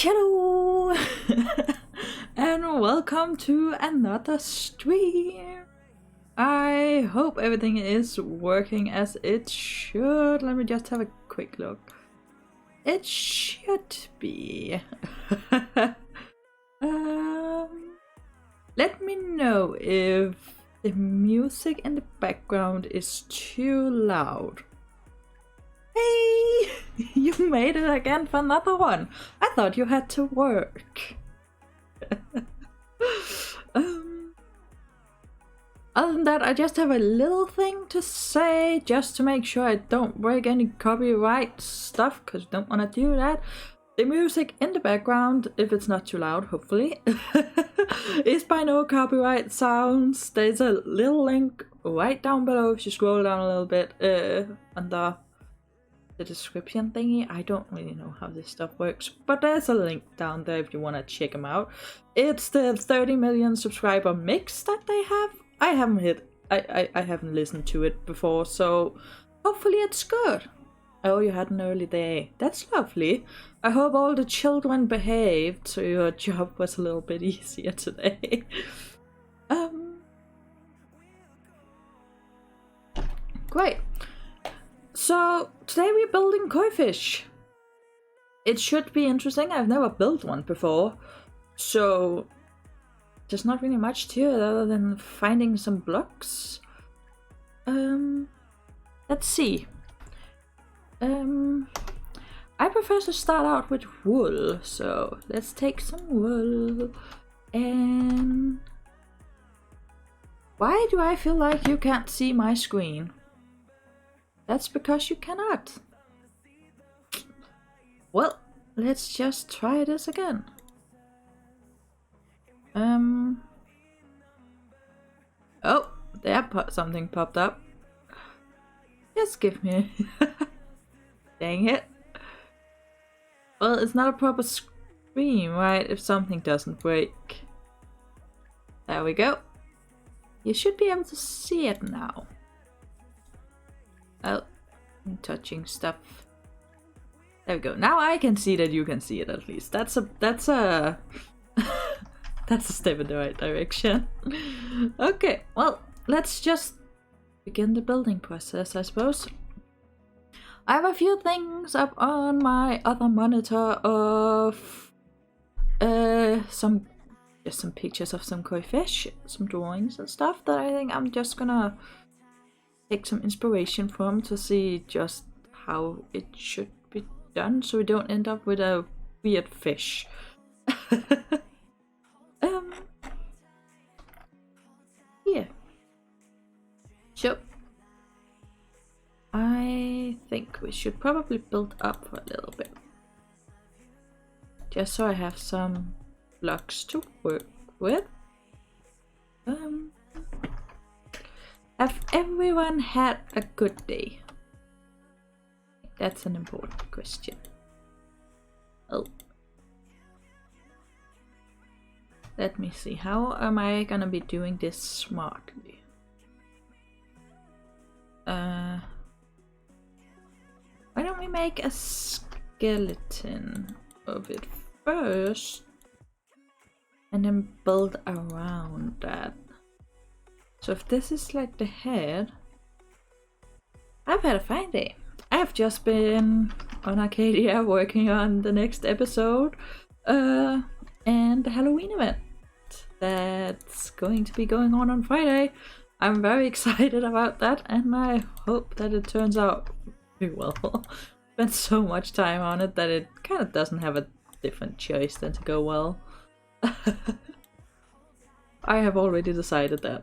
Hello and welcome to another stream. I hope everything is working as it should. Let me just have a quick look. It should be. Let me know if the music in the background is too loud. Hey! You made it again for another one. I thought you had to work. Other than that, I just have a little thing to say, just to make sure I don't break any copyright stuff, because I don't want to do that. The music in the background, if it's not too loud, hopefully, is by no copyright sounds. There's a little link right down below if you scroll down a little bit under the description thingy. I don't really know how this stuff works, but there's a link down there if you want to check them out. It's the 30 million subscriber mix that they have. I haven't listened to it before, so hopefully it's good. Oh, you had an early day. That's lovely. I hope all the children behaved so your job was a little bit easier today. Great. So today we're building koi fish. It should be interesting. I've never built one before, so there's not really much to it other than finding some blocks. Let's see. I prefer to start out with wool, so let's take some wool. And why do I feel like you can't see my screen? That's because you cannot. Well, let's just try this again. Oh, there something popped up. Just give me. Dang it. Well, it's not a proper screen, right? If something doesn't break. There we go. You should be able to see it now. Oh, I'm touching stuff. There we go. Now I can see that you can see it at least. That's a that's a step in the right direction. Okay, well, let's just begin the building process, I suppose. I have a few things up on my other monitor of some pictures of some koi fish, some drawings and stuff that I think I'm just gonna take some inspiration from to see just how it should be done, so we don't end up with a weird fish. Yeah. So I think we should probably build up a little bit, just so I have some blocks to work with. Have everyone had a good day? That's an important question. Oh. Let me see, how am I gonna be doing this smartly? Why don't we make a skeleton of it first and then build around that? So if this is like the head, I've had a fine day. I've just been on Arcadia working on the next episode and the Halloween event that's going to be going on Friday. I'm very excited about that, and I hope that it turns out very well. Spent so much time on it that it kind of doesn't have a different choice than to go well. I have already decided that.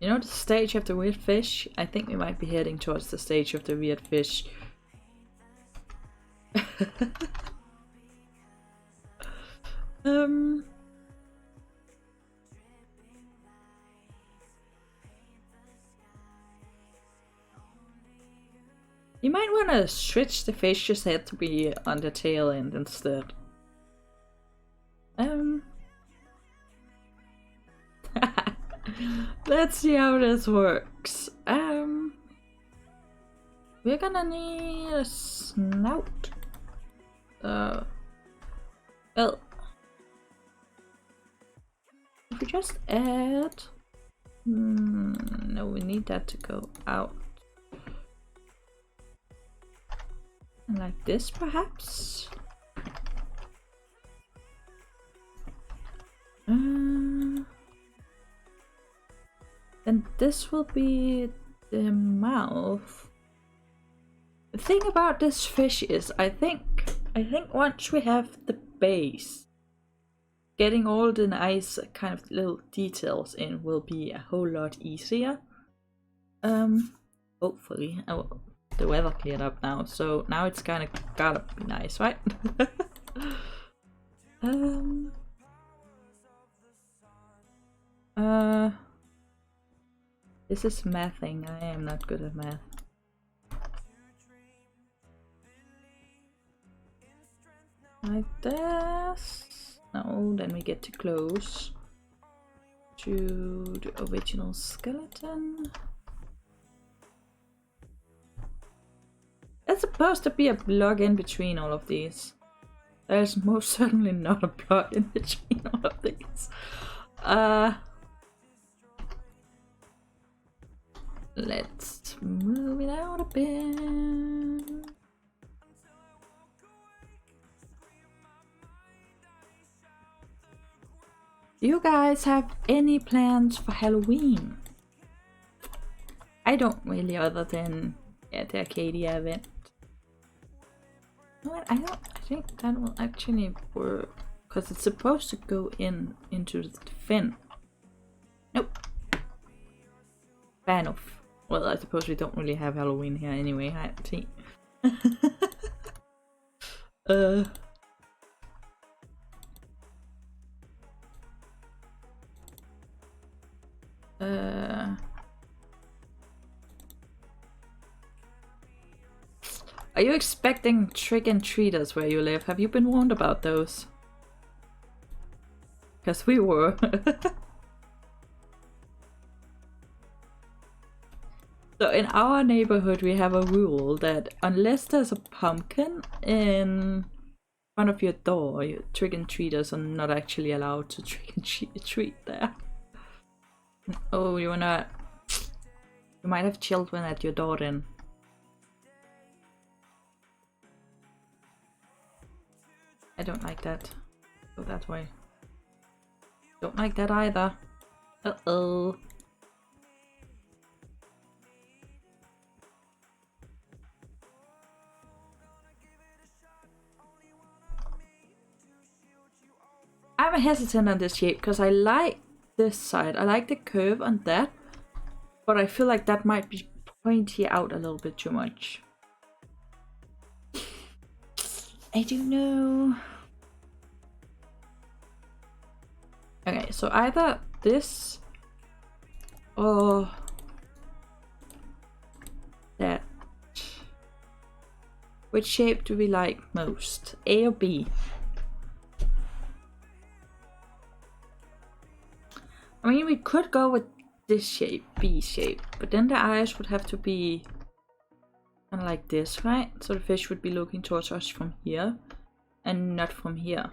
You know the stage of the weird fish? I think we might be heading towards the stage of the weird fish. You might want to switch the fish's head to be on the tail end instead. Let's see how this works. We're gonna need a snout. Well, if we just add... no, we need that to go out. And like this, perhaps? And this will be the mouth. The thing about this fish is, I think once we have the base, getting all the nice kind of little details in will be a whole lot easier. Hopefully. Oh, the weather cleared up now, so now it's kind of gotta be nice, right? This is mathing. I am not good at math. Like this. No, then we get to close to the original skeleton. There's supposed to be a block in between all of these. There's most certainly not a block in between all of these. Let's move it out a bit. Do you guys have any plans for Halloween? I don't really, other than the Arcadia event. You know what? I think that will actually work, because it's supposed to go into the fin. Nope. Fan of. Well, I suppose we don't really have Halloween here anyway. I see. Are you expecting trick-and-treaters where you live? Have you been warned about those? Because we were. So in our neighborhood we have a rule that unless there's a pumpkin in front of your door, trick-and-treaters are not actually allowed to trick-and-treat there. Oh, you're not... You might have children at your door then. I don't like that. Go that way. Don't like that either. Uh-oh. I'm hesitant on this shape because I like this side. I like the curve on that, but I feel like that might be pointy out a little bit too much. I don't know. Okay, so either this or that. Which shape do we like most? A or B? I mean, we could go with this shape, B shape, but then the eyes would have to be kind of like this, right? So the fish would be looking towards us from here and not from here.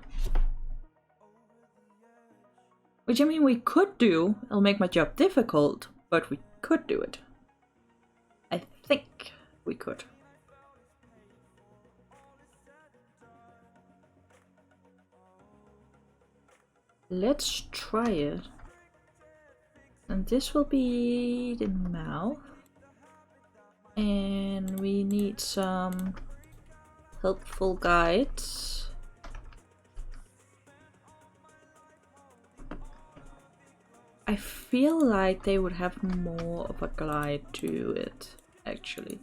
Which, I mean, we could do. It'll make my job difficult, but we could do it. I think we could. Let's try it. And this will be the mouth. And we need some helpful guides. I feel like they would have more of a glide to it, actually.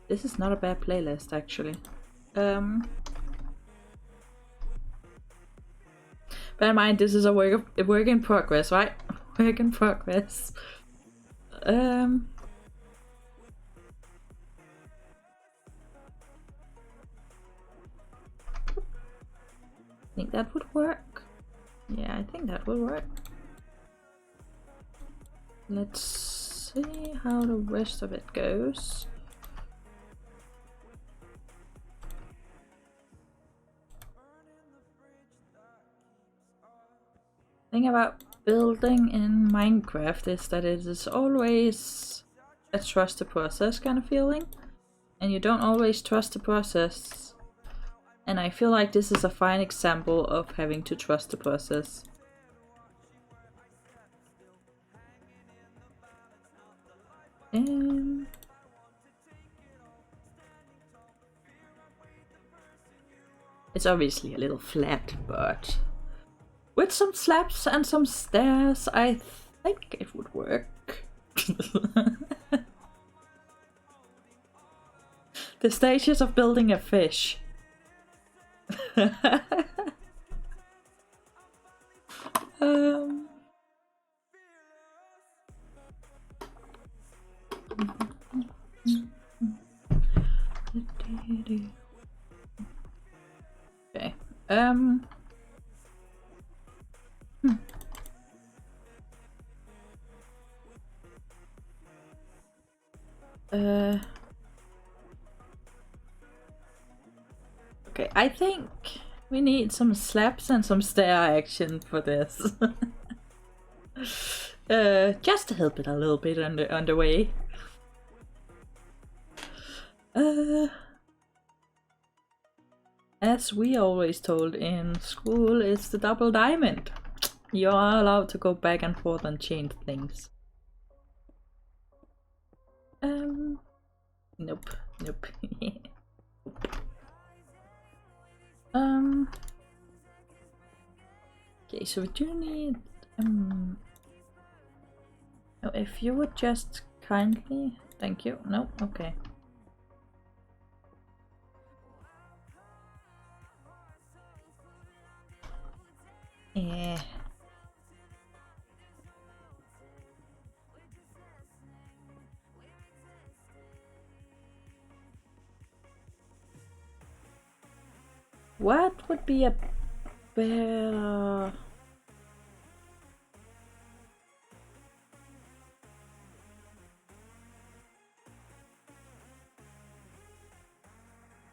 This is not a bad playlist, actually. Bear in mind, this is a work in progress, right? Work in progress. I think that would work. Yeah, I think that would work. let's see how the rest of it goes. The thing about building in Minecraft is that it is always a trust the process kind of feeling, and you don't always trust the process. And I feel like this is a fine example of having to trust the process. It's obviously a little flat, but with some slabs and some stairs, I think it would work. The stages of building a fish. Okay. Okay, I think we need some slaps and some stair action for this. Just to help it a little bit on the way. As we always told in school, it's the double diamond. You are allowed to go back and forth and change things. Nope. Okay, so we do need no, if you would just kindly, thank you. No, okay. Yeah. What would be a better...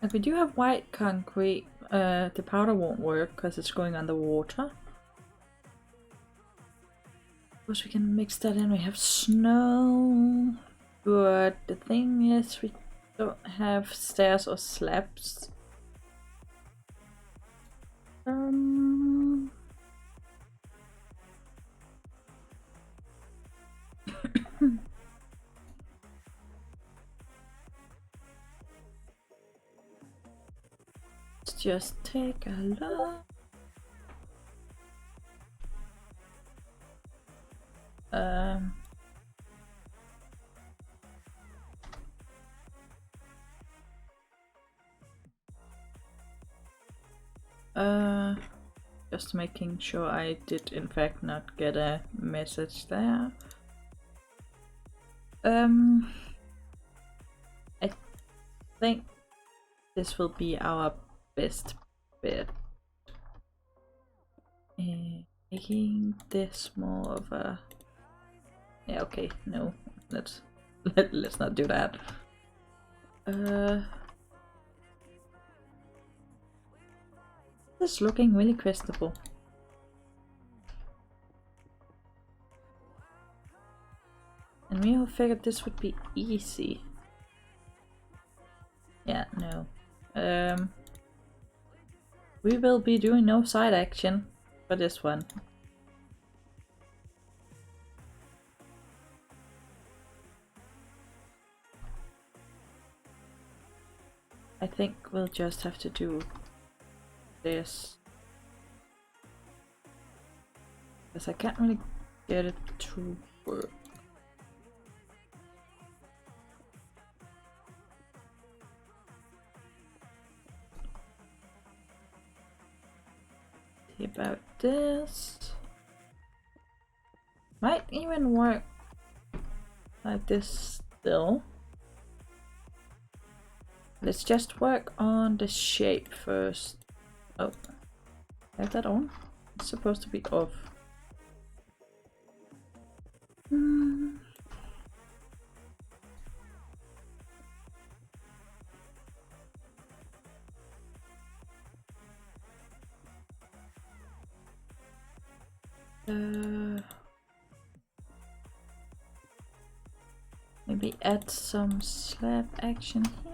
If we do have white concrete, the powder won't work because it's going underwater. Of course we can mix that in, we have snow, but the thing is we don't have stairs or slabs. Let's just take a look. Just making sure I did in fact not get a message there. I think this will be our best bet. Making this more of a... Yeah, okay, no, let's not do that. This is looking really questionable. And we all figured this would be easy. Yeah, no. We will be doing no side action for this one. I think we'll just have to do this. Because I can't really get it to work. See about this. Might even work like this still. Let's just work on the shape first. Oh, have that on? It's supposed to be off. Mm. Maybe add some slap action here.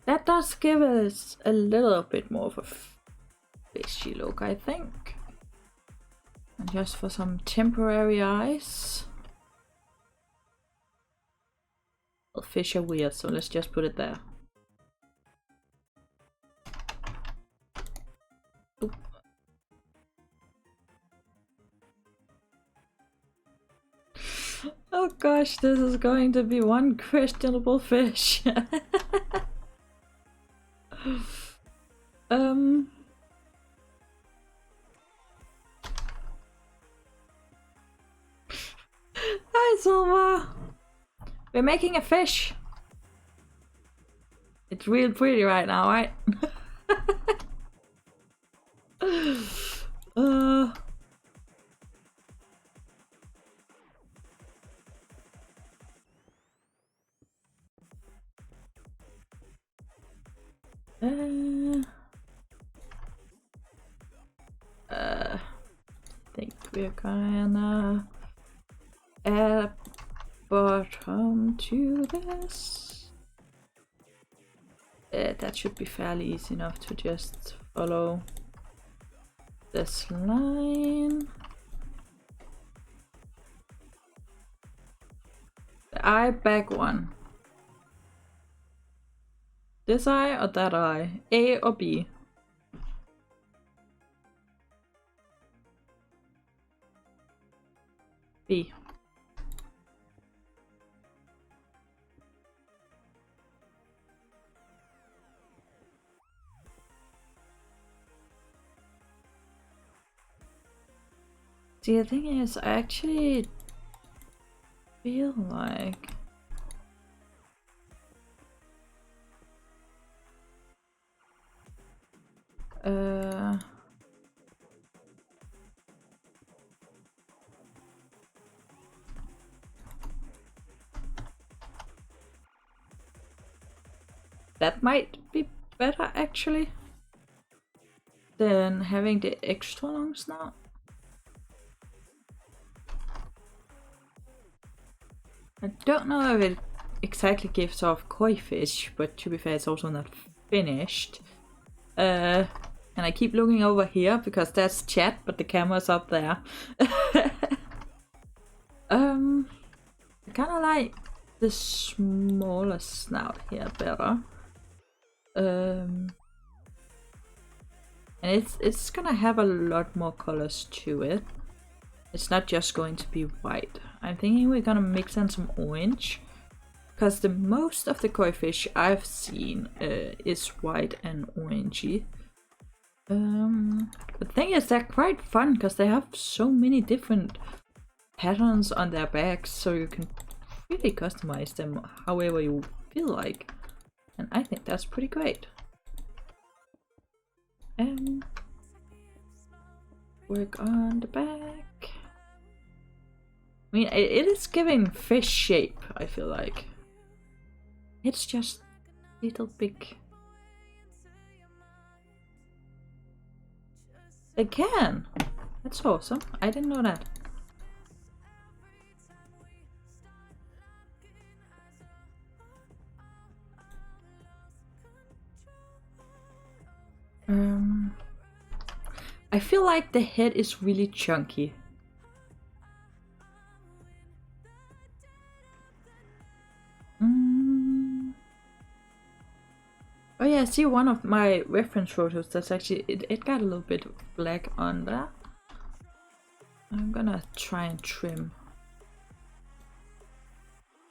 That does give us a little bit more of a fishy look, I think. And just for some temporary eyes. Well, fish are weird, so let's just put it there. Oop. Oh gosh, this is going to be one questionable fish. Hi Silva! We're making a fish! It's real pretty right now, right? I think we're gonna add a bottom to this. That should be fairly easy enough to just follow this line. The eye back one. This eye or that eye? A or B? B. See, the thing is, I actually feel like that might be better actually than having the extra long snout. I don't know if it exactly gives off koi fish, but to be fair, it's also not finished. And I keep looking over here because that's chat, but the camera's up there. I kind of like the smaller snout here better. And it's gonna have a lot more colors to it. It's not just going to be white. I'm thinking we're gonna mix in some orange, because the most of the koi fish I've seen is white and orangey. The thing is, they're quite fun because they have so many different patterns on their backs, so you can really customize them however you feel like, and I think that's pretty great. Work on the back. I mean, it is giving fish shape, I feel like. It's just a little big. They can! That's awesome. I didn't know that. I feel like the head is really chunky. Oh yeah, I see one of my reference photos. That's actually it got a little bit of black on there. I'm gonna try and trim.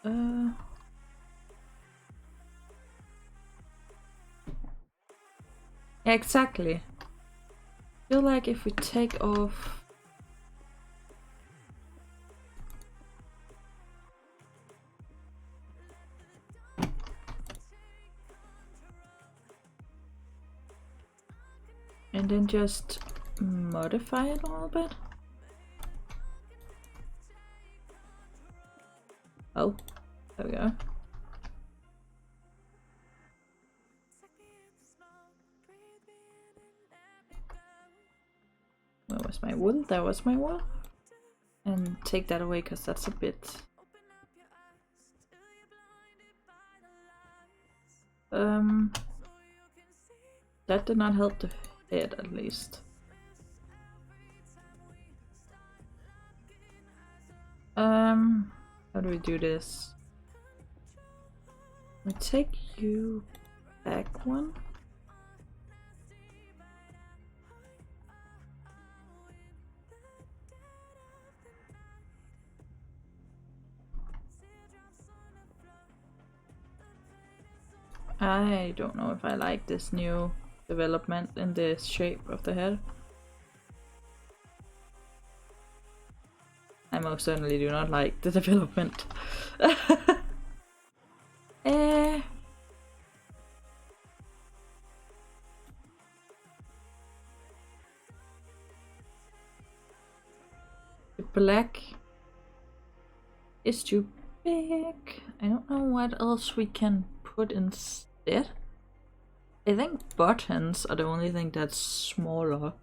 Yeah, exactly. I feel like if we take off And then just modify it a little bit. Oh, there we go. Where was my wool? There was my wool. And take that away because that's a bit... that did not help the head, at least. How do we do this? I take you back one. I don't know if I like this new development in the shape of the head. I most certainly do not like the development. The black is too big. I don't know what else we can put instead. I think buttons are the only thing that's smaller.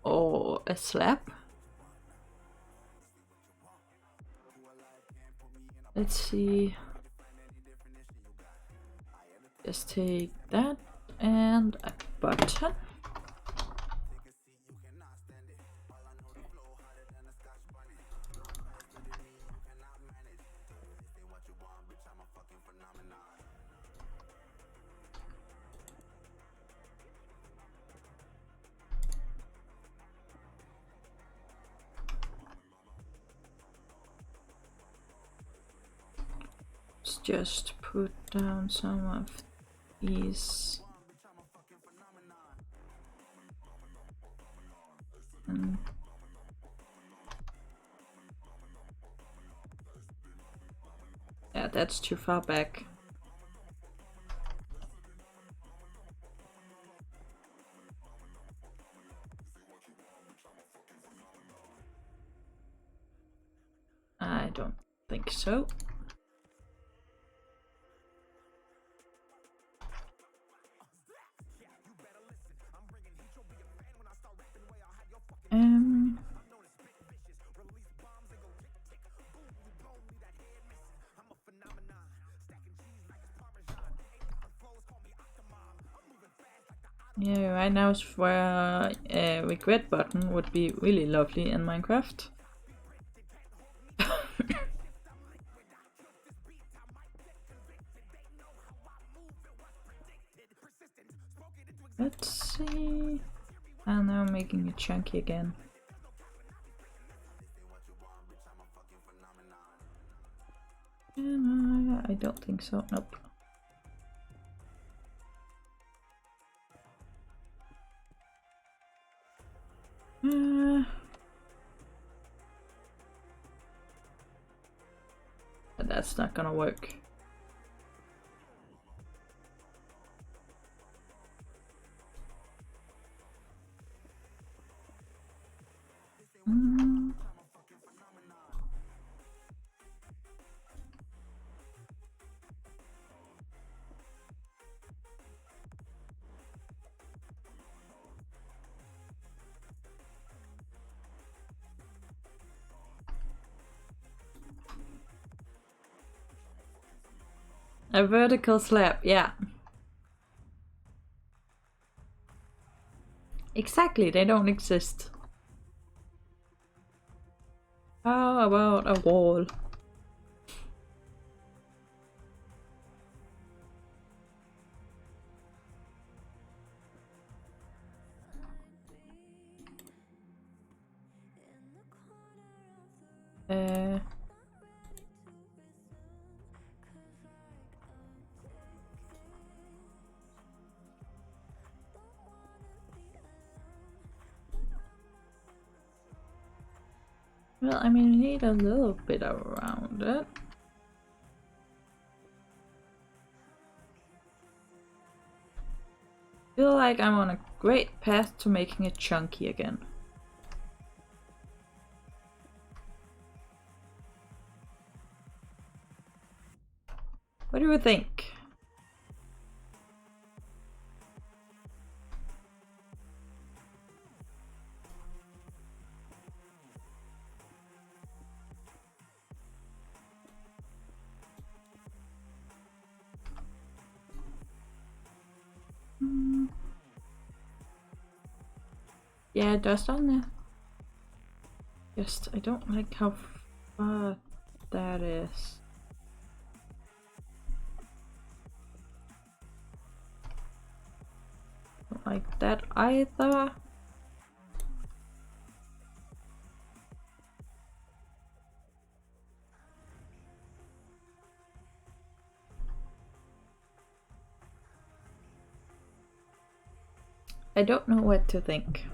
Or a slab. Let's see. Just take that and a button. Just put down some of these. And yeah, that's too far back. I don't think so. Yeah, right now is where a regret button would be really lovely in Minecraft. Let's see. And now I'm making it chunky again. I don't think so. Nope. But that's not gonna work. A vertical slab, yeah. Exactly, they don't exist. How about a wall? Well, I mean, we need a little bit around it. Feel like I'm on a great path to making it chunky again. What do you think? Yeah, dust on there. Just, I don't like how far that is. Don't like that either. I don't know what to think.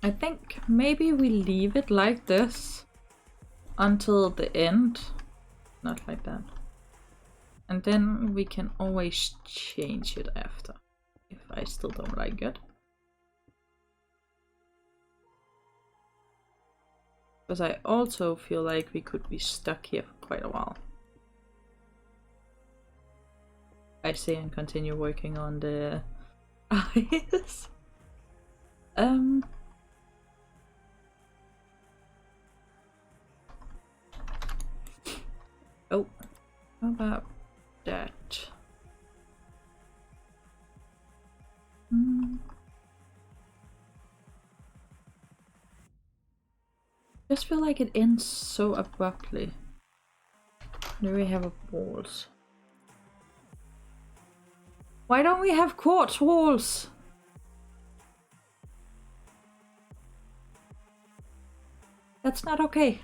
I think maybe we leave it like this until the end. Not like that. And then we can always change it after, if I still don't like it. Because I also feel like we could be stuck here for quite a while. I say and continue working on the eyes. Oh, how about that? I just feel like it ends so abruptly. Do we have a walls? Why don't we have quartz walls? That's not okay.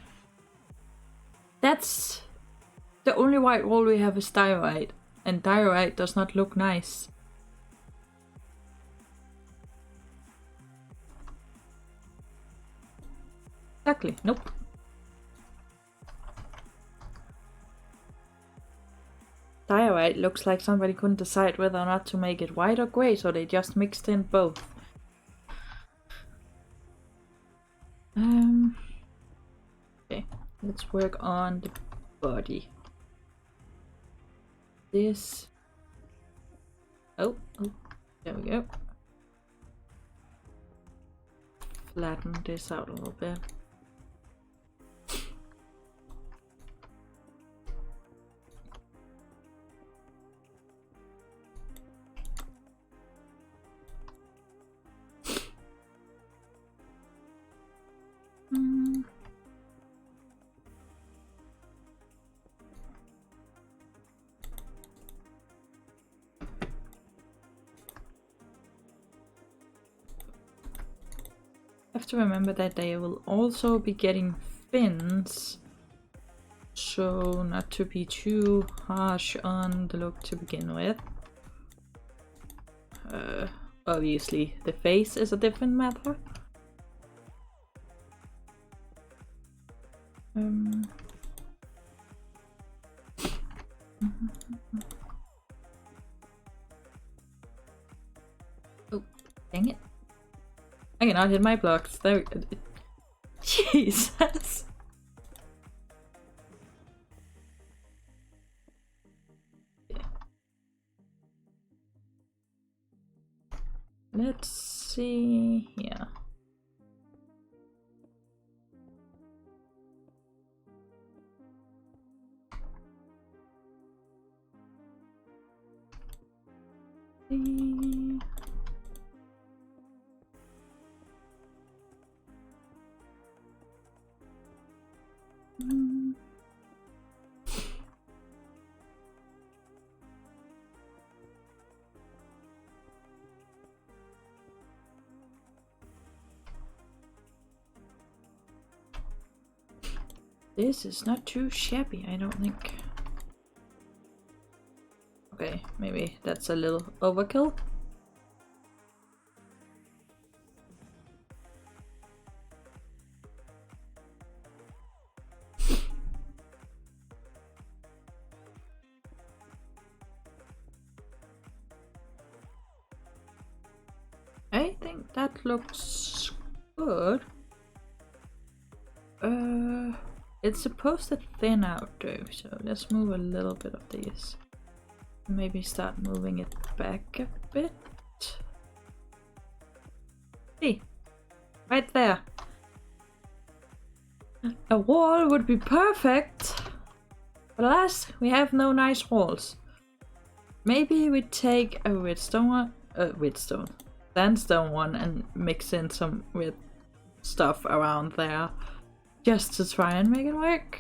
That's the only white wall we have is diorite, and diorite does not look nice. Exactly, nope. Diorite looks like somebody couldn't decide whether or not to make it white or grey, so they just mixed in both. Okay, let's work on the body. This. Oh, there we go. Flatten this out a little bit. Have to remember that they will also be getting fins, so not to be too harsh on the look to begin with. Obviously the face is a different matter. Oh, dang it. I cannot hit my blocks. There. Jesus. Let's see here. This is not too shabby, I don't think. Okay, maybe that's a little overkill. I think that looks good. It's supposed to thin out though, so let's move a little bit of these. Maybe start moving it back a bit. See, right there. A wall would be perfect, but alas, we have no nice walls. Maybe we take a sandstone one and mix in some weird stuff around there just to try and make it work.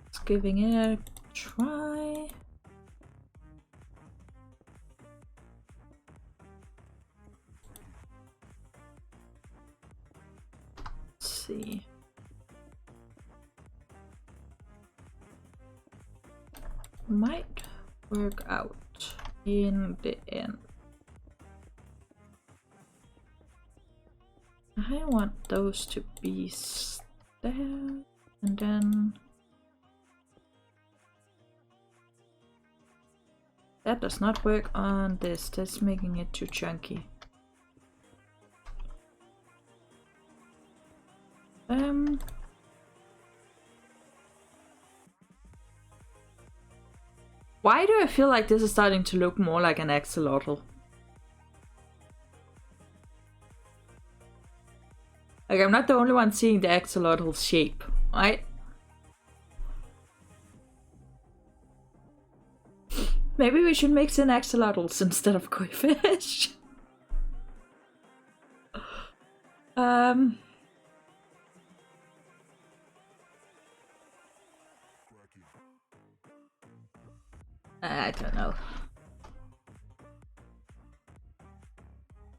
It's giving it a try. See. Might work out in the end. I want those to be there, and then that does not work on this. That's making it too chunky. Why do I feel like this is starting to look more like an axolotl? Like, I'm not the only one seeing the axolotl shape, right? Maybe we should mix in axolotls instead of koi fish. I don't know.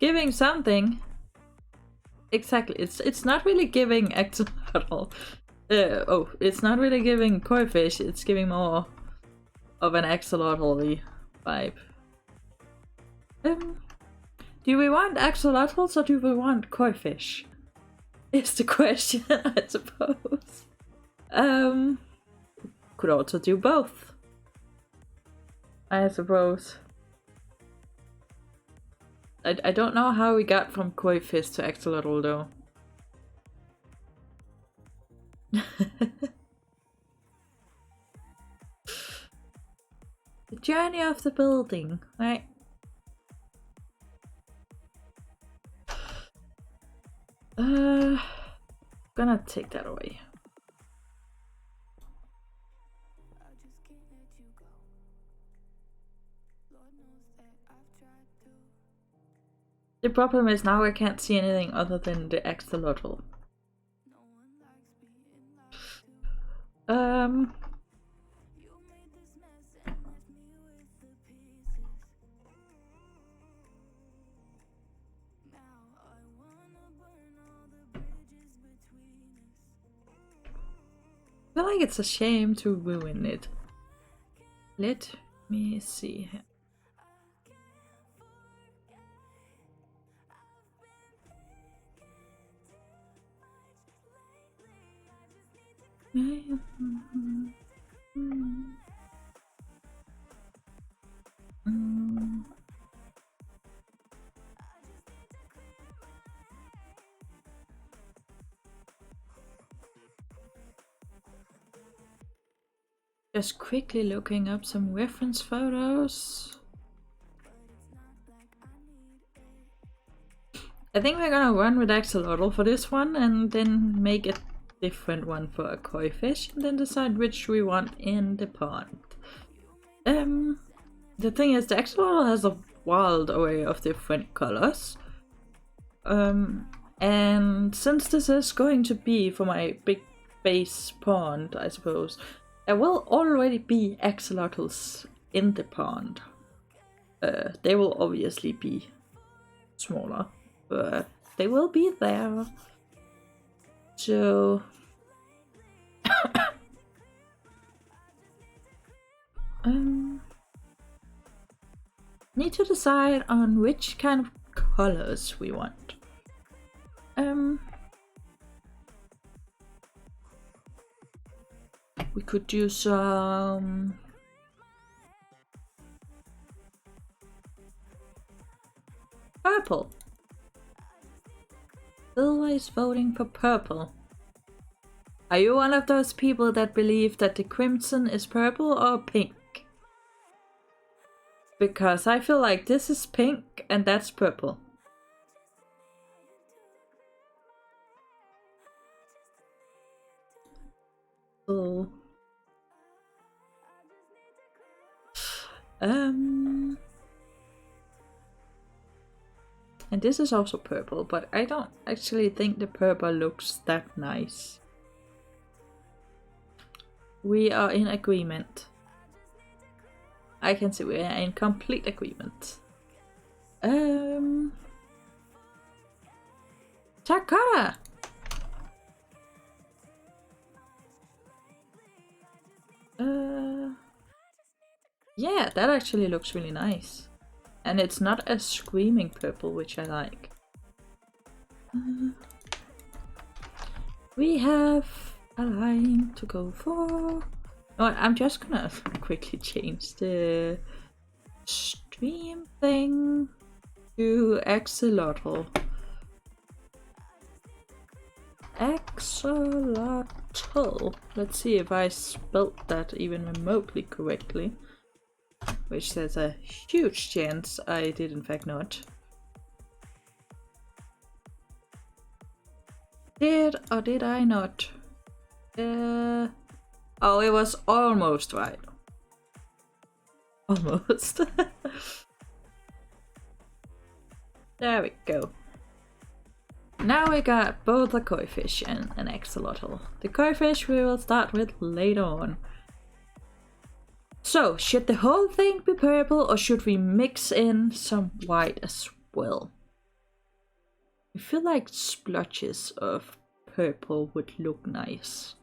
Giving something. Exactly. It's not really giving axolotl. It's not really giving koi fish. It's giving more of an axolotl-y vibe. Do we want axolotls or do we want koi fish? Is the question, I suppose. Could also do both, I suppose. I don't know how we got from koi fish to axolotl though. The journey of the building, right? Gonna take that away. The problem is now I can't see anything other than the axolotl. I feel like it's a shame to ruin it. Let me see here. Just quickly looking up some reference photos. I think we're gonna run with axolotl for this one and then make a different one for a koi fish and then decide which we want in the pond. The thing is, the axolotl has a wild array of different colors. And since this is going to be for my big base pond, I suppose, there will already be axolotls in the pond. They will obviously be smaller, but they will be there. So need to decide on which kind of colors we want. We could do some purple. Always voting for purple. Are you one of those people that believe that the crimson is purple or pink? Because I feel like this is pink and that's purple. So, and this is also purple, but I don't actually think the purple looks that nice. We are in agreement. I can see we are in complete agreement. Terracotta! Yeah, that actually looks really nice. And it's not a screaming purple, which I like. We have a line to go for. Oh, I'm just gonna quickly change the stream thing to axolotl. Axolotl. Let's see if I spelled that even remotely correctly. Which there's a huge chance I did in fact not. Did or did I not? Oh, it was almost right. Almost. There we go. Now we got both a koi fish and an axolotl. The koi fish we will start with later on. So, should the whole thing be purple or should we mix in some white as well? I feel like splotches of purple would look nice.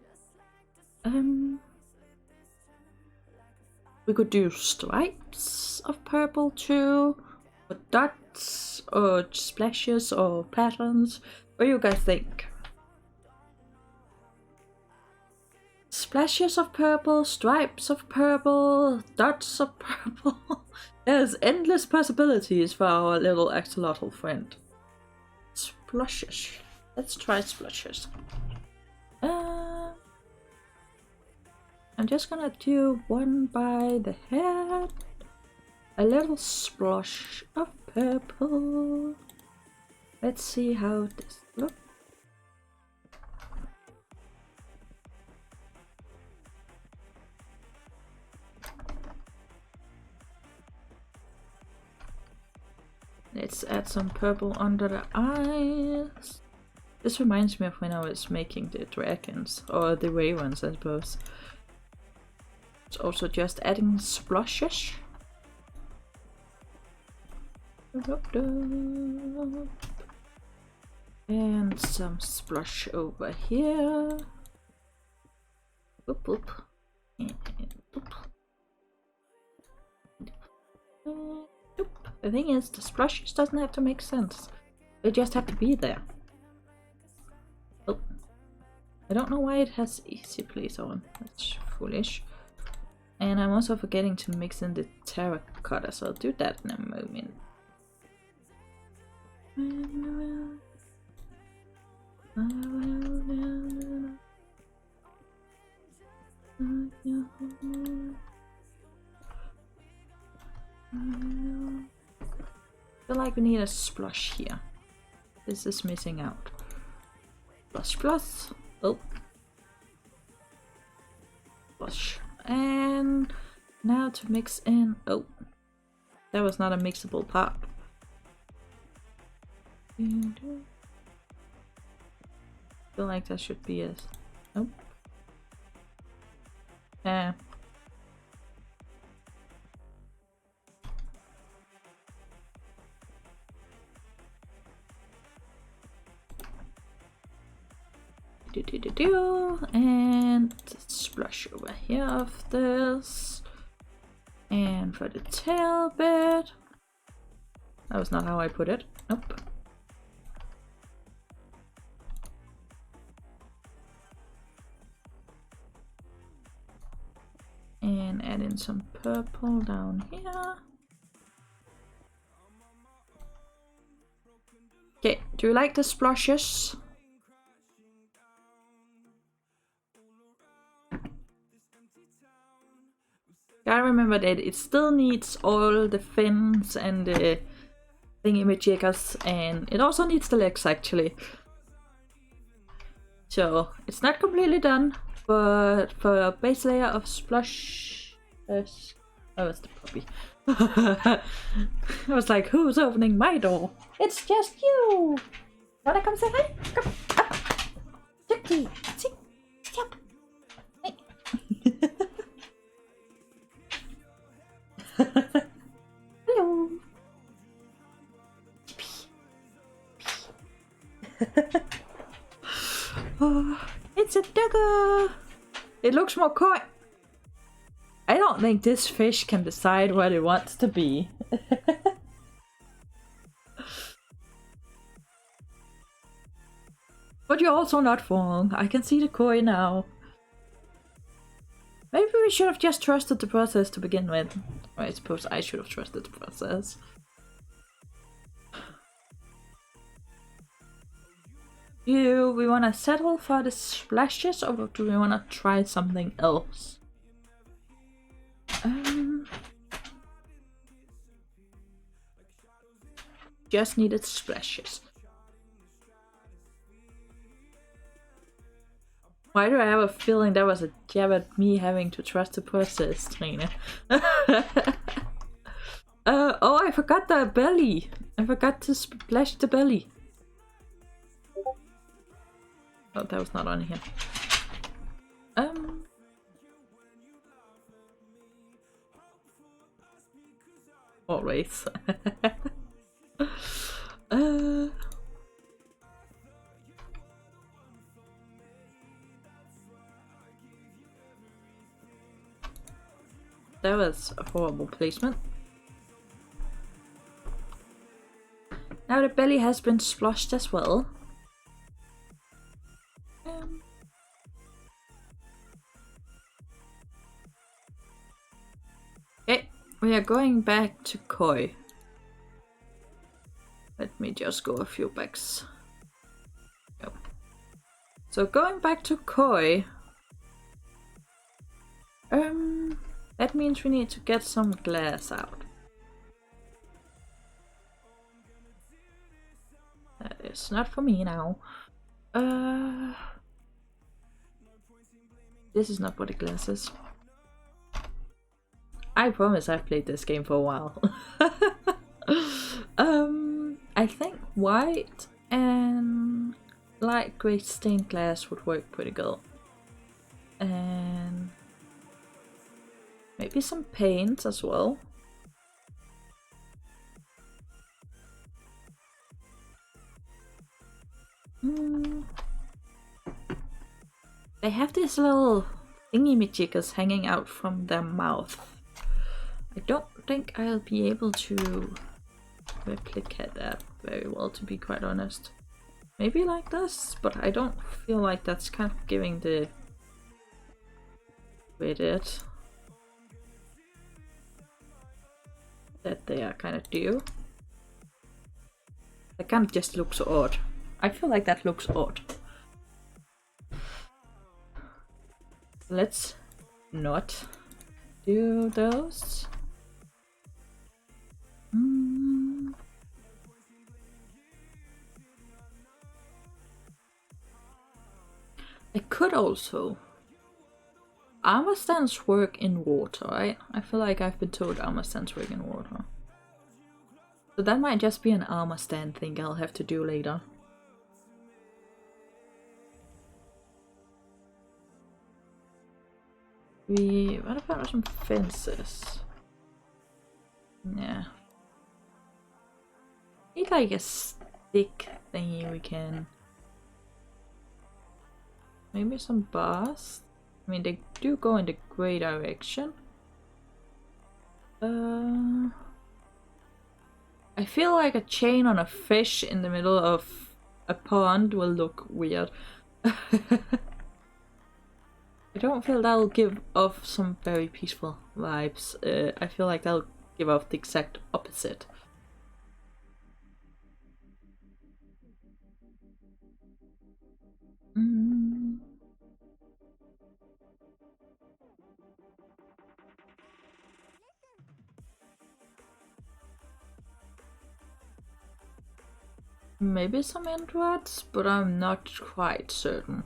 We could do stripes of purple too, or dots, or splashes, or patterns. What do you guys think? Splashes of purple, stripes of purple, dots of purple. There's endless possibilities for our little axolotl friend. Splashes. Let's try splashes. I'm just gonna do one by the head. A little splosh of purple. Let's see how this looks. Let's add some purple under the eyes. This reminds me of when I was making the dragons, or the ravens I suppose. It's also just adding splashes. And some splash over here. Boop, boop. And boop. Boop. The thing is, the splashes doesn't have to make sense. They just have to be there. Oh. I don't know why it has easy place on. That's foolish. And I'm also forgetting to mix in the terracotta, so I'll do that in a moment. I feel like we need a splosh here. This is missing out. Splosh, splosh. Oh. Splosh. And now to mix in. Oh, that was not a mixable part. feel like that should be a... Nope. Yeah. And splash over here of this. And for the tail bit. That was not how I put it. Nope. And add in some purple down here. Okay, do you like the splashes? Gotta remember that it still needs all the fins and the thingy-majiggers, and it also needs the legs actually. So it's not completely done, but for a base layer of splashes... Oh, it's the puppy. I was like, who's opening my door? It's just you! Wanna come say hi? Come up! Jackie! Sit! Stop! Hey! Hello! Oh, it's a doggo! It looks more coy. I don't think this fish can decide what it wants to be. But you're also not wrong. I can see the koi now. Maybe we should have just trusted the process to begin with. Or I suppose I should have trusted the process. Do we want to settle for the splashes, or do we want to try something else? Just needed splashes. Why do I have a feeling that was a jab at me having to trust the process, Trina? Oh, I forgot the belly. I forgot to splash the belly. Oh, that was not on here. Always. That was a horrible placement. Now the belly has been splashed as well. Okay, we are going back to koi. Let me just go a few backs. Yep. So going back to koi. That means we need to get some glass out. That is not for me now. This is not what the glass is. I promise I've played this game for a while. I think white and light grey stained glass would work pretty good. And maybe some paint as well. They have these little thingy-majiggers hanging out from their mouth. I don't think I'll be able to replicate that very well, to be quite honest. Maybe like this, but I don't feel like that's kind of giving the credit that they are kind of due. That kind of just looks odd. I feel like that looks odd. Let's not do those. I could also... Armor stands work in water, right? I feel like I've been told armor stands work in water. So that might just be an armor stand thing I'll have to do later. What about some fences? Yeah. Need like a stick thingy we can. Maybe some bars. I mean, they do go in the gray direction. I feel like a chain on a fish in the middle of a pond will look weird. I don't feel that'll give off some very peaceful vibes. I feel like that'll give off the exact opposite. Maybe some androids, but I'm not quite certain.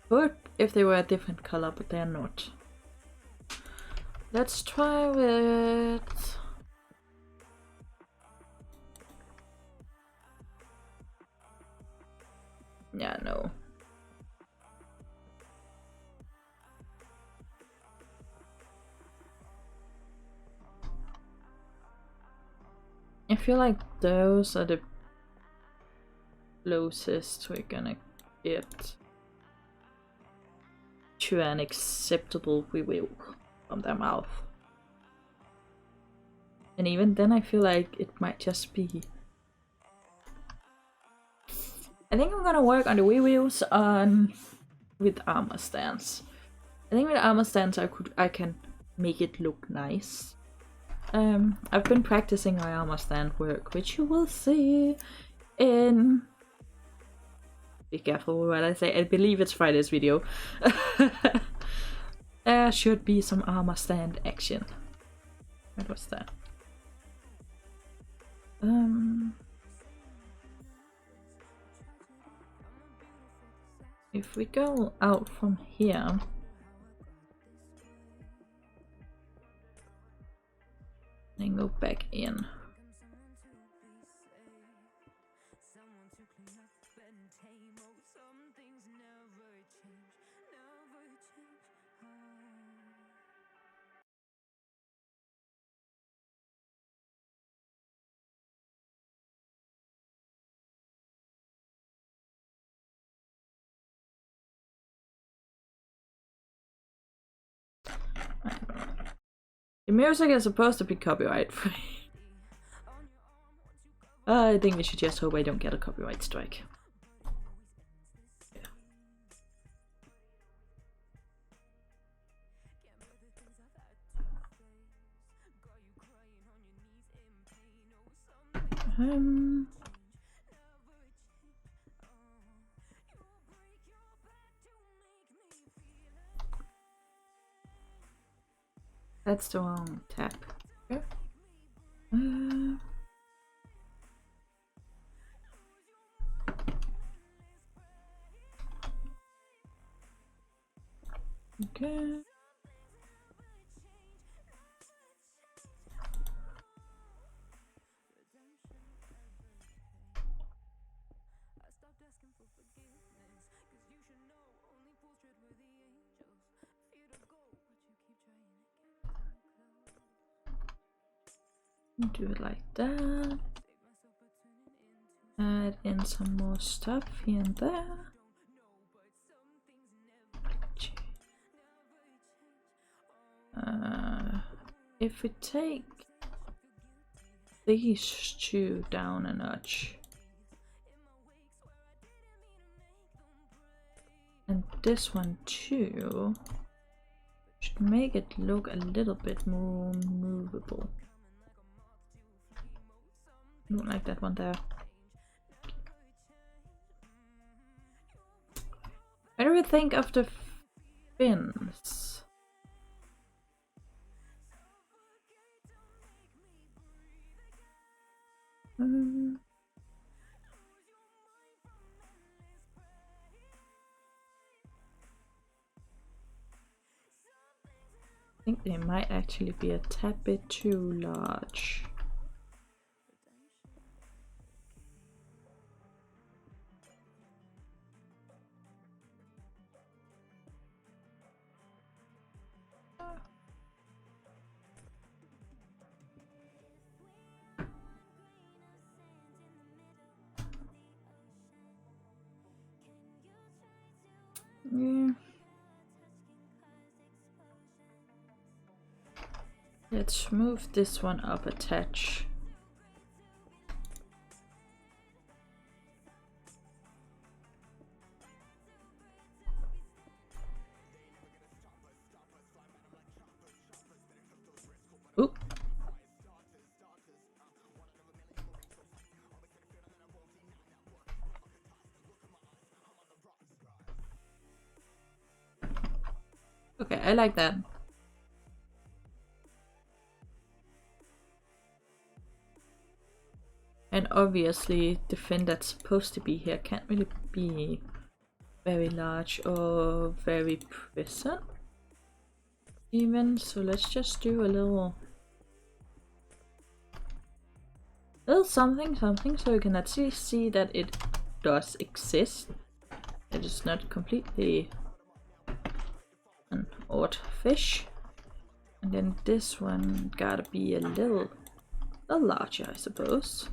But if they were a different color, but they're not. Let's try with... Yeah, no. I feel like those are the closest we're gonna get to an acceptable review from their mouth. And even then I feel like it might just be... I think I'm gonna work on the reviews with armor stands. I think with armor stands I can make it look nice. I've been practicing my armor stand work, which you will see in... Be careful with what I say. I believe it's Friday's video. There should be some armor stand action. What was that? If we go out from here, and go back in. The music is supposed to be copyright free. I think we should just hope I don't get a copyright strike. Yeah. That's the wrong tab. Okay. Okay. Do it like that. Add in some more stuff here and there. If we take these two down a notch and this one too, should make it look a little bit more movable. Don't like that one there. What do we think of the fins? I think they might actually be a tad bit too large. Let's move this one up a touch. Oop. Okay, I like that. And obviously the fin that's supposed to be here can't really be very large or very present even, so let's just do a little something so you can actually see that it does exist. It is not completely an odd fish. And then this one gotta be a little larger, I suppose.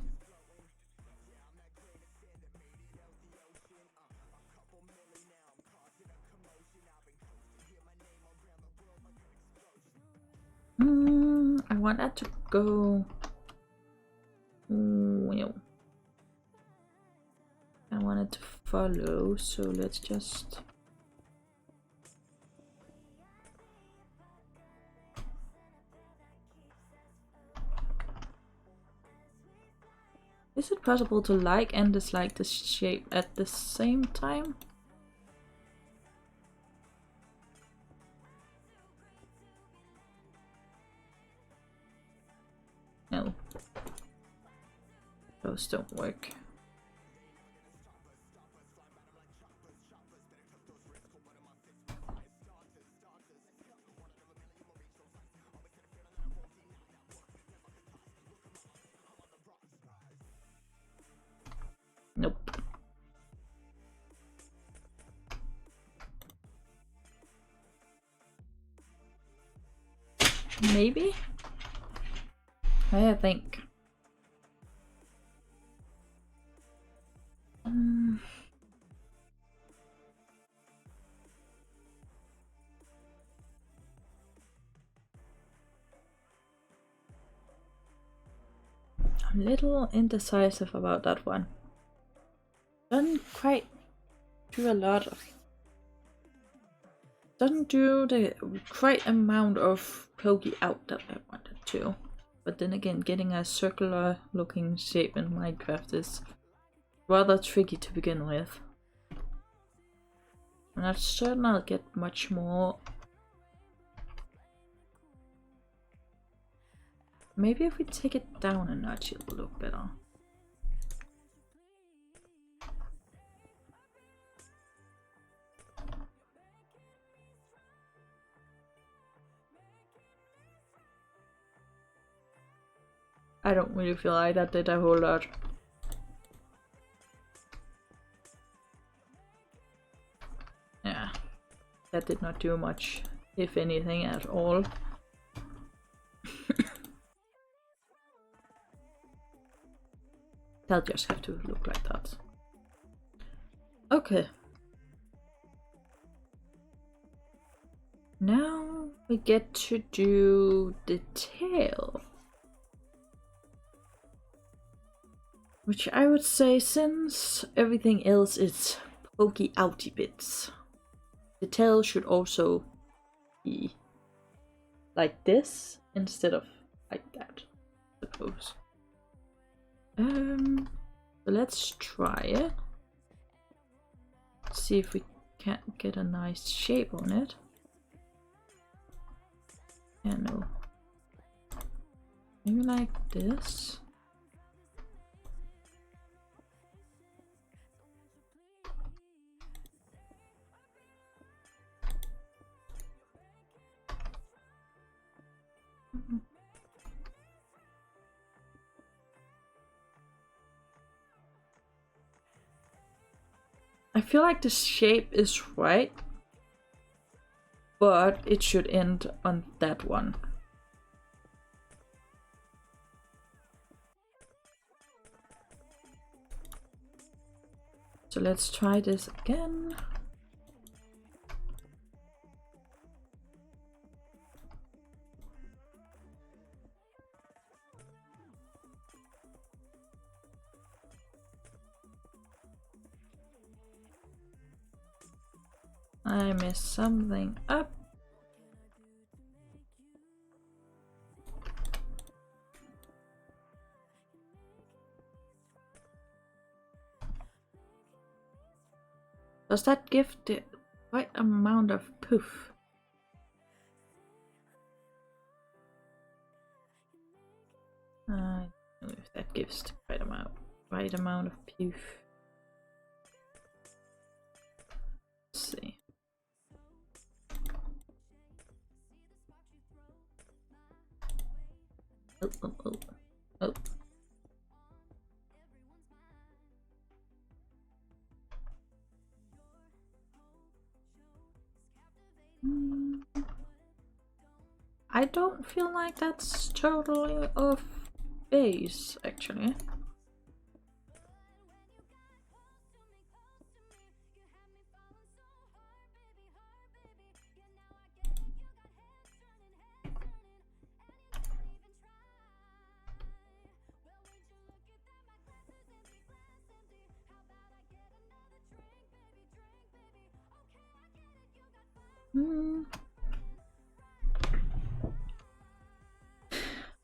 I want that to go. I want it to follow, so let's just. Is it possible to like and dislike the shape at the same time? No. Those don't work. Nope. Maybe? I think. I'm a little indecisive about that one. Doesn't quite do a lot of. Doesn't do the right amount of pokey out that I wanted to. But then again, getting a circular looking shape in Minecraft is rather tricky to begin with. I'm not certain I'll get much more. Maybe if we take it down a notch, it'll look better. I don't really feel like that did a whole lot. Yeah, that did not do much, if anything at all. They'll just have to look like that. Okay. Now we get to do the tail. Which I would say, since everything else is pokey outy bits, the tail should also be like this instead of like that, I suppose. So let's try it. See if we can't get a nice shape on it. Yeah, no. Maybe like this. I feel like the shape is right, but it should end on that one. So let's try this again. I messed something up. Does that give the right amount of poof? I don't know if that gives the right amount of poof. Let's see. Oh. I don't feel like that's totally off base, actually.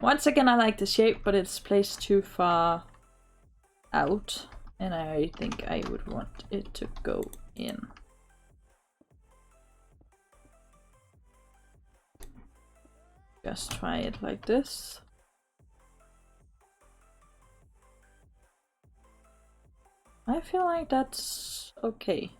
Once again, I like the shape, but it's placed too far out, and I think I would want it to go in. Just try it like this. I feel like that's okay.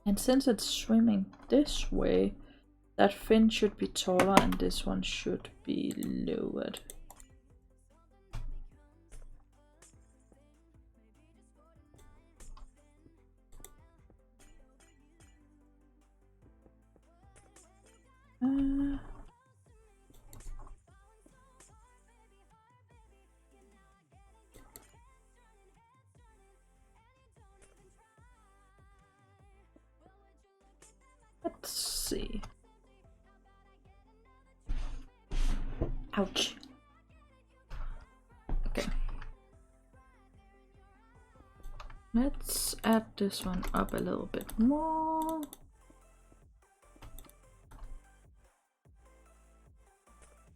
And since it's swimming this way, that fin should be taller and this one should be lowered. Let's see. Ouch. Okay. Let's add this one up a little bit more.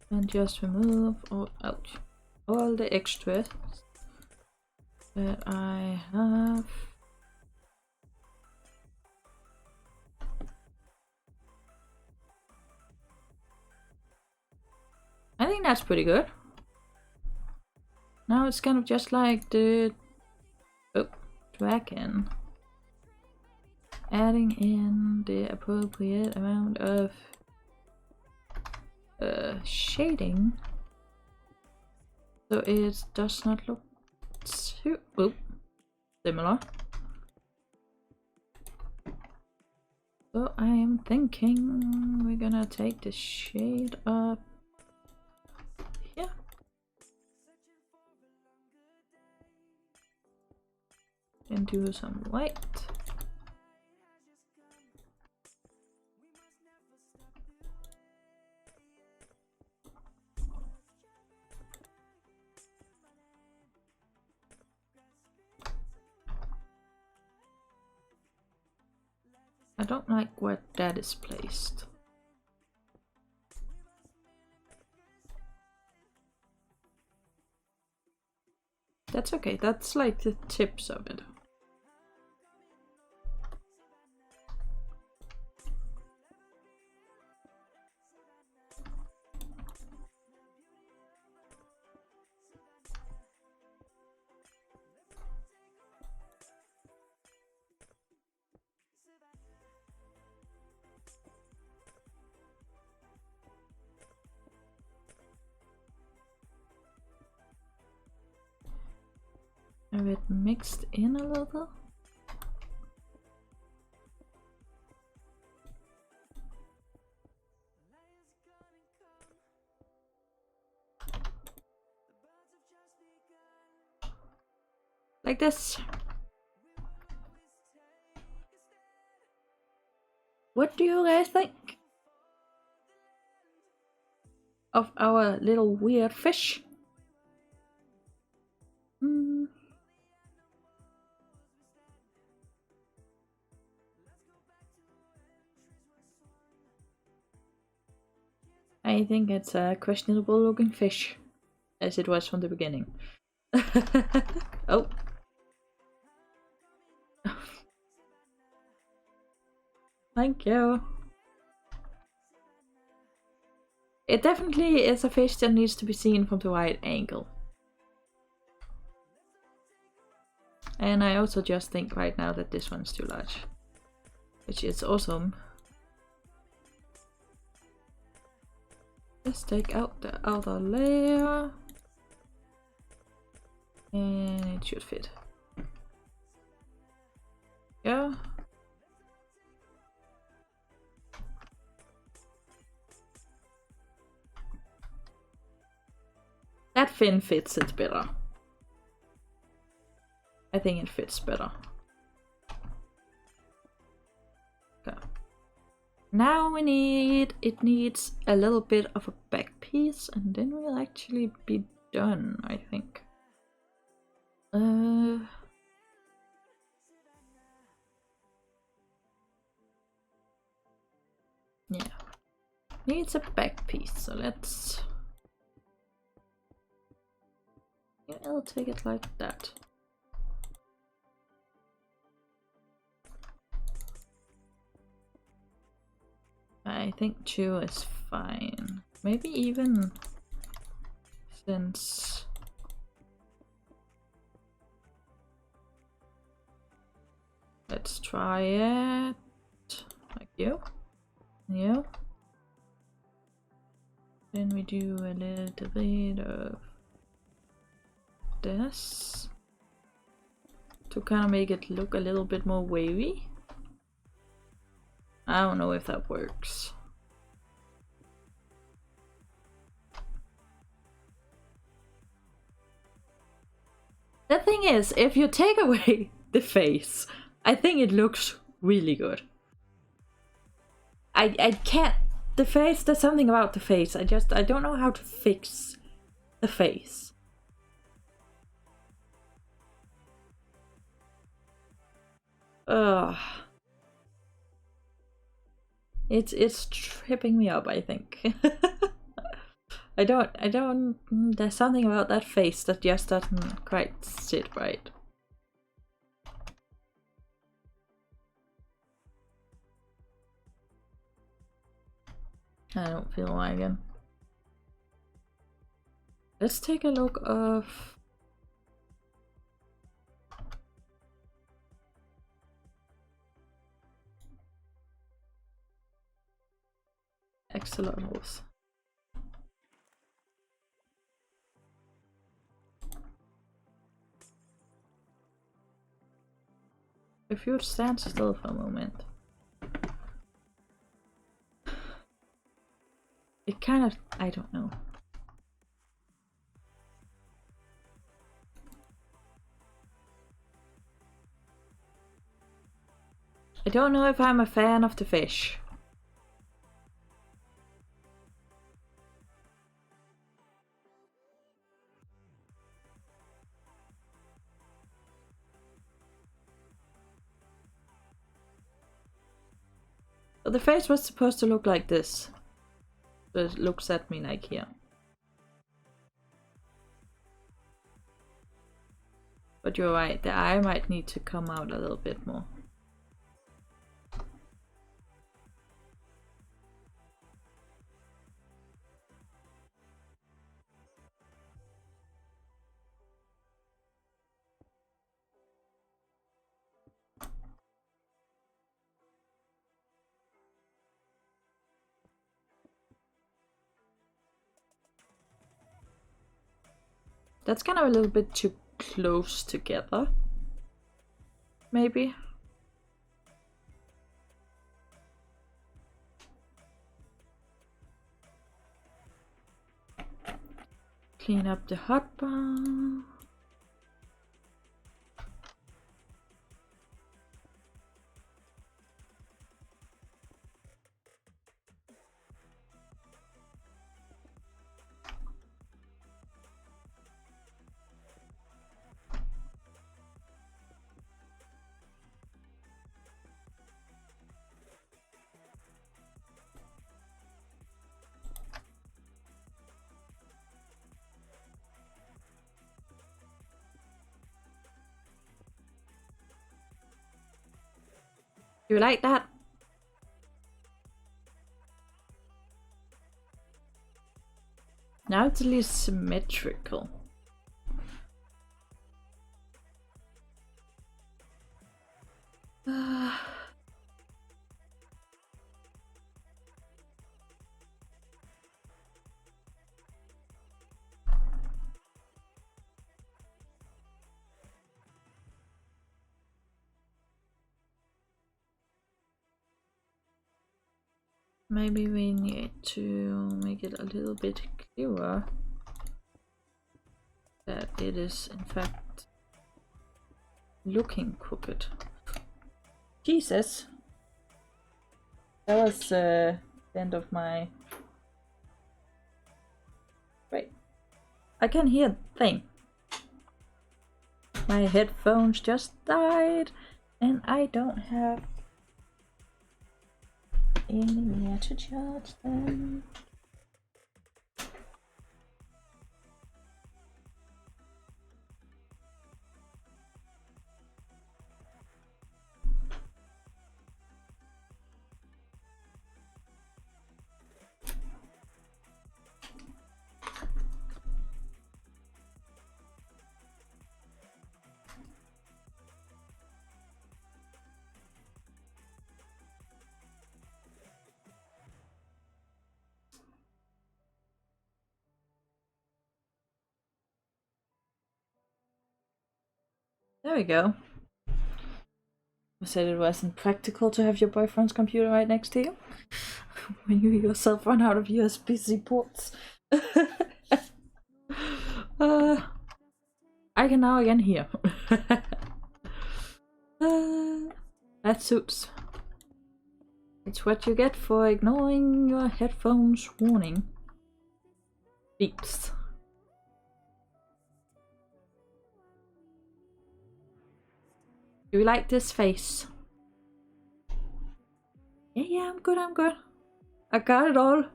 And just remove all, ouch, all the extras that I have. I think that's pretty good. Now it's kind of just like the dragon. Adding in the appropriate amount of shading, so it does not look too similar. So I am thinking we're gonna take the shade up here. And do some white. I don't like where that is placed. That's okay, that's like the tips of it. Have it mixed in a little. Like this. What do you guys think? of our little weird fish. I think it's a questionable looking fish, as it was from the beginning. Oh. Thank you. It definitely is a fish that needs to be seen from the right angle. And I also just think right now that this one's too large, which is awesome. Let's take out the outer layer. And it should fit. Yeah. That fin fits it better. I think it fits better. Okay. Now it needs a little bit of a back piece, and then we'll actually be done, I think. Yeah. Needs a back piece, so let's... Yeah, I'll take it like that. I think 2 is fine. Maybe even since... Let's try it. Like you. You. Then we do a little bit of this to kind of make it look a little bit more wavy. I don't know if that works. The thing is, if you take away the face, I think it looks really good. I can't... The face, there's something about the face. I don't know how to fix the face. Ugh. It's tripping me up, I think. I don't, there's something about that face that just doesn't quite sit right. I don't feel like it. Let's take a look of... Excellent. If you stand still for a moment. It kind of... I don't know. I don't know if I'm a fan of the fish. But the face was supposed to look like this. So it looks at me like here. But you're right, the eye might need to come out a little bit more. That's kind of a little bit too close together. Maybe. Clean up the hotbar. Do you like that? Now it's at least symmetrical. Maybe we need to make it a little bit clearer that it is in fact looking crooked. Jesus! That was the end of my... Wait. I can hear the thing. My headphones just died and I don't have anywhere to charge them. There we go. You said it wasn't practical to have your boyfriend's computer right next to you when you yourself run out of USB-C ports. I can now again hear. That suits. It's what you get for ignoring your headphones warning. Beeps. Do you like this face? Yeah, I'm good, I'm good. I got it all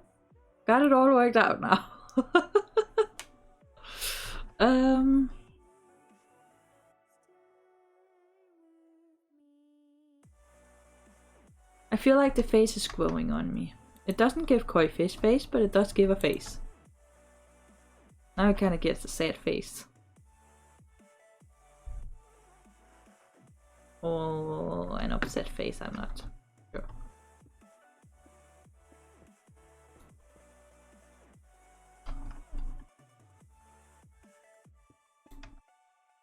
worked out now. I feel like the face is growing on me. It doesn't give koi fish face, but it does give a face. Now it kind of gives a sad face. Or an upset face, I'm not sure.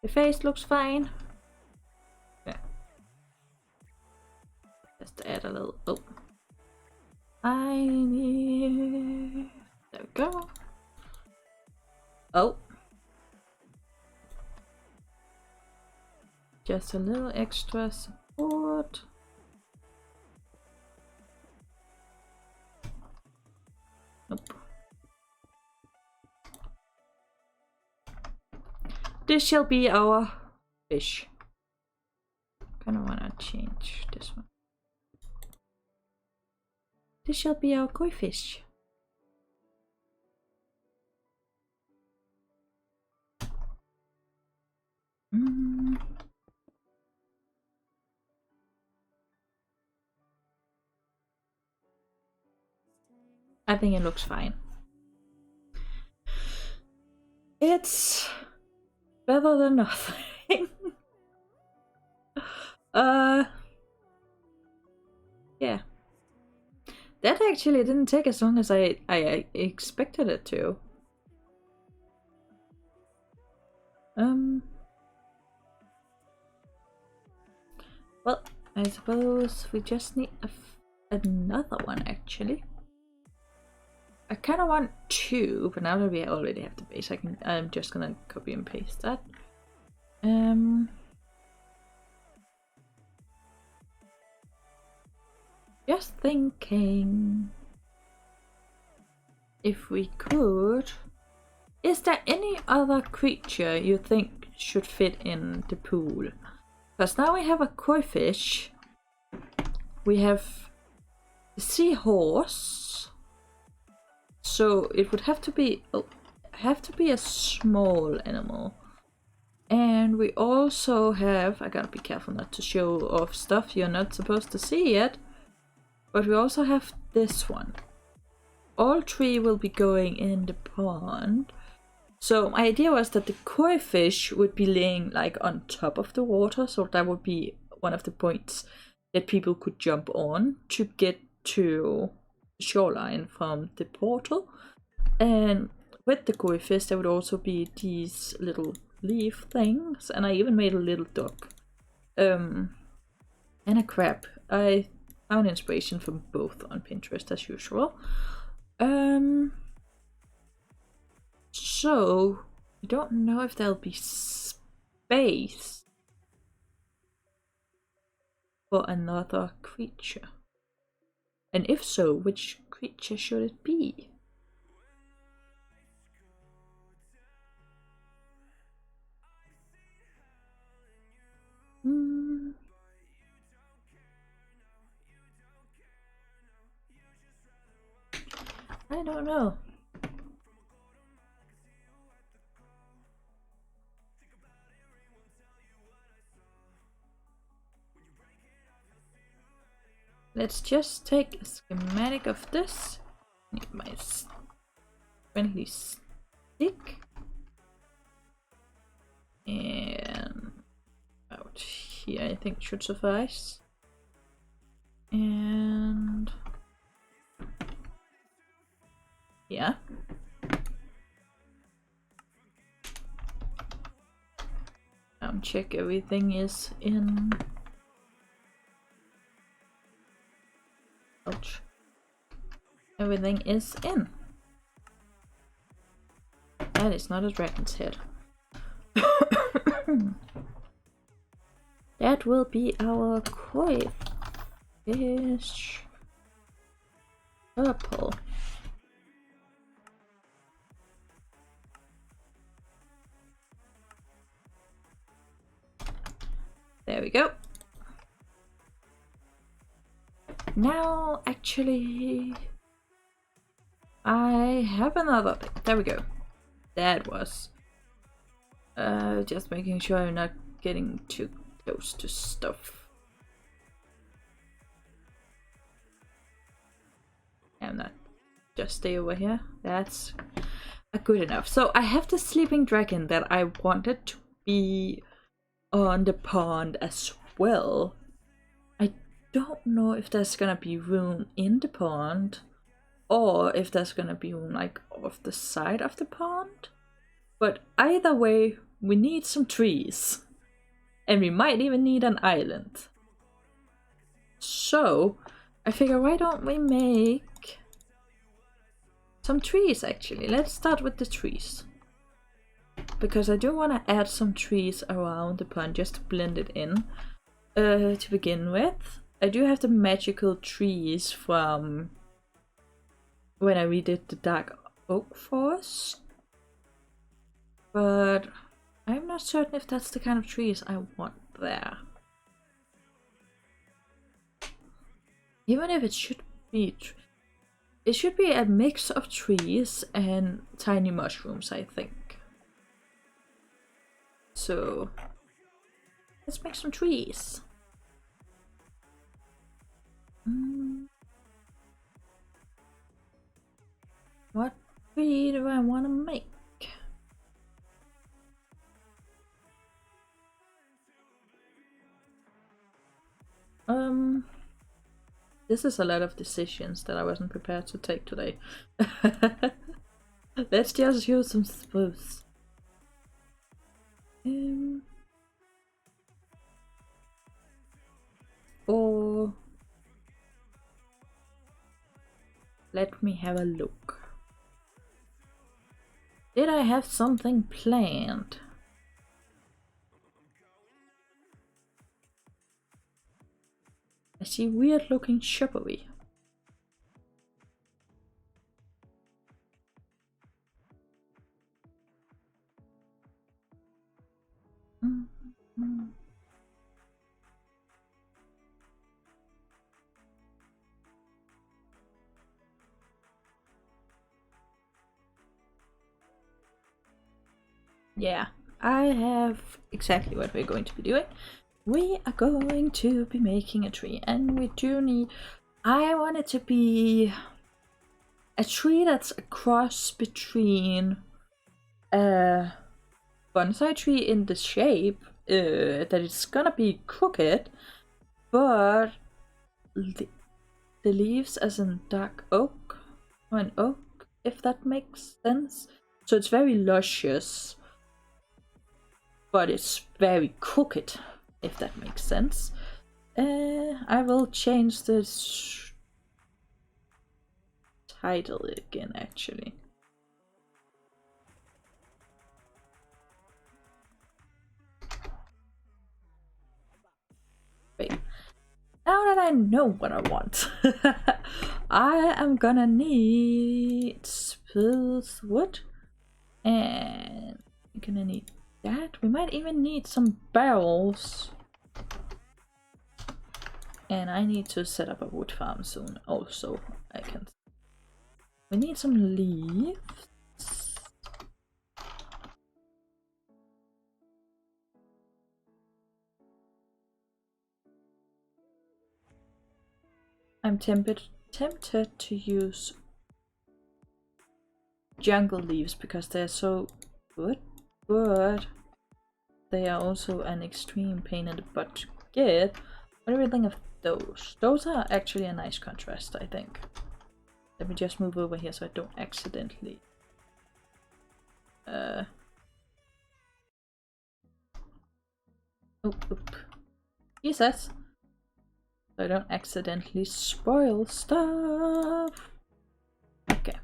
The face looks fine. Yeah. Just add a little. Oh. I need. There we go. Oh. Just a little extra support. Nope. This shall be our fish. Kinda wanna change this one. This shall be our koi fish. I think it looks fine. It's better than nothing. Yeah. That actually didn't take as long as I expected it to. Well, I suppose we just need another one actually. I kind of want two, but now that we already have the base, I'm just gonna copy and paste that. Just thinking if we could. Is there any other creature you think should fit in the pool? Because now we have a koi fish. We have the seahorse. So it would have to be a small animal. And we also have, I gotta be careful not to show off stuff you're not supposed to see yet, but we also have this one. All three will be going in the pond. So my idea was that the koi fish would be laying like on top of the water, so that would be one of the points that people could jump on to get to the shoreline from the portal. And with the koi fish there would also be these little leaf things, and I even made a little duck and a crab. I found inspiration from both on Pinterest as usual. So I don't know if there'll be space for another creature, and if so, which creature should it be? I don't know. Let's just take a schematic of this. Need my friendly stick. And out here I think should suffice. And yeah. Check everything is in. Ouch. Everything is in. That is not a dragon's head. That will be our koi fish. Purple. There we go. Now, actually, I have another thing. There we go. That was just making sure I'm not getting too close to stuff. I'm not. Just stay over here. That's good enough. So I have the sleeping dragon that I wanted to be on the pond as well. I don't know if there's gonna be room in the pond or if there's gonna be room like off the side of the pond, but either way we need some trees, and we might even need an island. So I figure, why don't we make some trees? Actually, let's start with the trees, because I do want to add some trees around the pond just to blend it in. To begin with, I do have the magical trees from when I redid the dark oak forest, but I'm not certain if that's the kind of trees I want there. Even if it should be, it should be a mix of trees and tiny mushrooms, I think. So let's make some trees. What tree do I want to make? This is a lot of decisions that I wasn't prepared to take today. Let's just use some spruce. Or let me have a look. Did I have something planned? I see weird looking shrubbery. Yeah, I have exactly what we're going to be doing. We are going to be making a tree, and we do need... I want it to be a tree that's a cross between a bonsai tree in the shape that it's gonna be crooked, but the leaves as in dark oak, or an oak, if that makes sense. So it's very luscious, but it's very crooked, if that makes sense. I will change this title again, actually. Wait. Now that I know what I want, I am gonna need spruce wood, and I'm gonna need that. We might even need some barrels. And I need to set up a wood farm soon also. We need some leaves. I'm tempted to use jungle leaves because they're so good, but they are also an extreme pain in the butt to get. What do we think of those? Those are actually a nice contrast, I think. Let me just move over here so I don't accidentally Jesus! So I don't accidentally spoil stuff. Okay.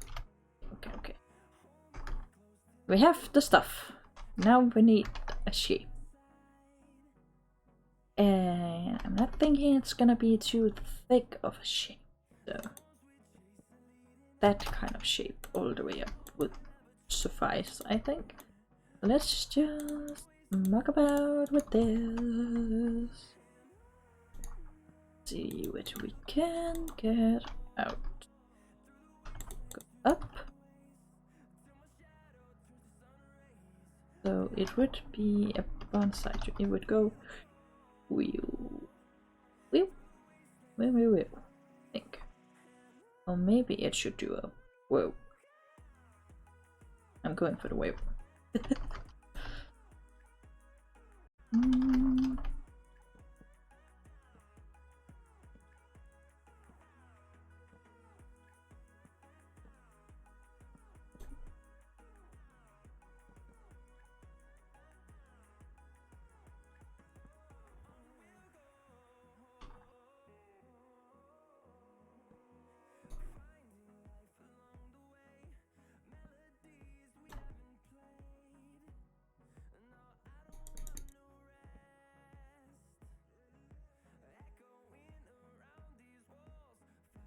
We have the stuff. Now we need a shape. And I'm not thinking it's gonna be too thick of a shape. So that kind of shape all the way up would suffice, I think. Let's just muck about with this. See what we can get out. Go up. So it would be a bonsai tree. It would go wheel. I think. Or maybe it should do a whoa. I'm going for the wave.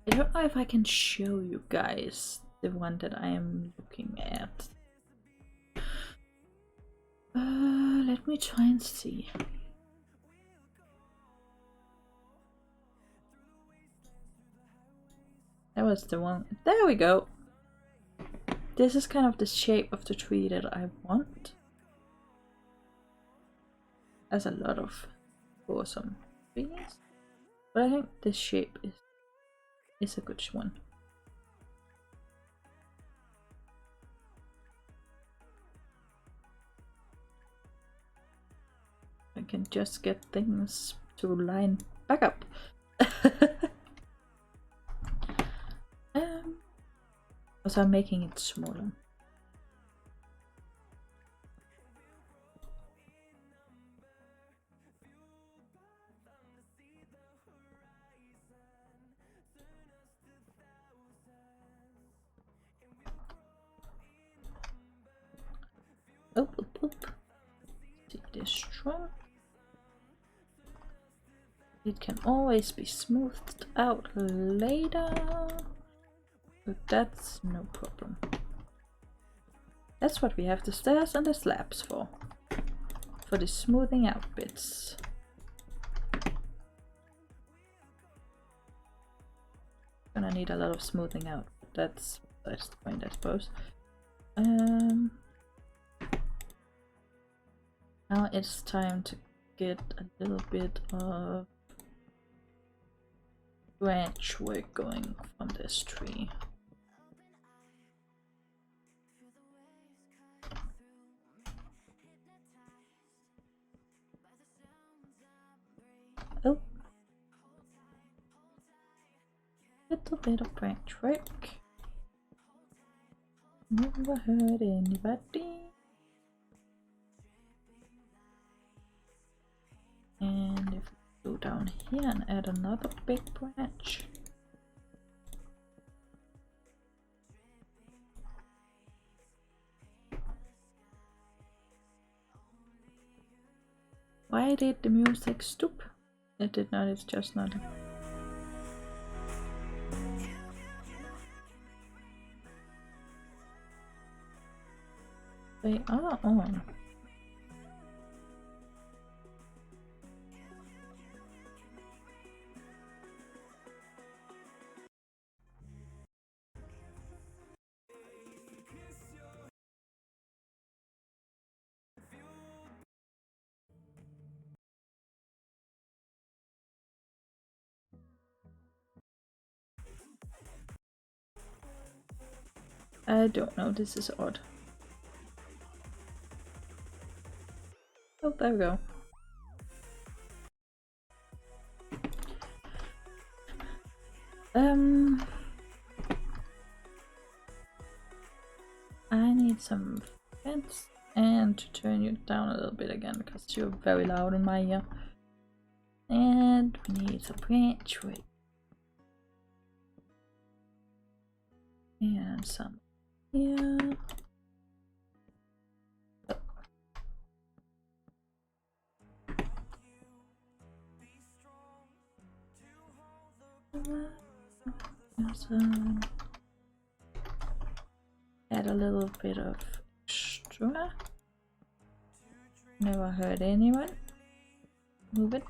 I don't know if I can show you guys the one that I am looking at. Let me try and see. That was the one. There we go. This is kind of the shape of the tree that I want. There's a lot of awesome trees, but I think this shape is a good one. I can just get things to line back up. Also, I'm making it smaller. See this strong. It can always be smoothed out later, but that's no problem. That's what we have the stairs and the slabs for the smoothing out bits. Gonna need a lot of smoothing out. That's the point, I suppose. Now it's time to get a little bit of branch work going from this tree. Oh, little bit of branch work. Never hurt anybody. And if we go down here and add another big branch. Why did the music stop? It did not, it's just not. They are on. I don't know, this is odd. Oh, there we go. I need some fence and to turn you down a little bit again because you're very loud in my ear. And we need some branch work. And some here. Add a little bit of extra. Never hurt anyone. Move it.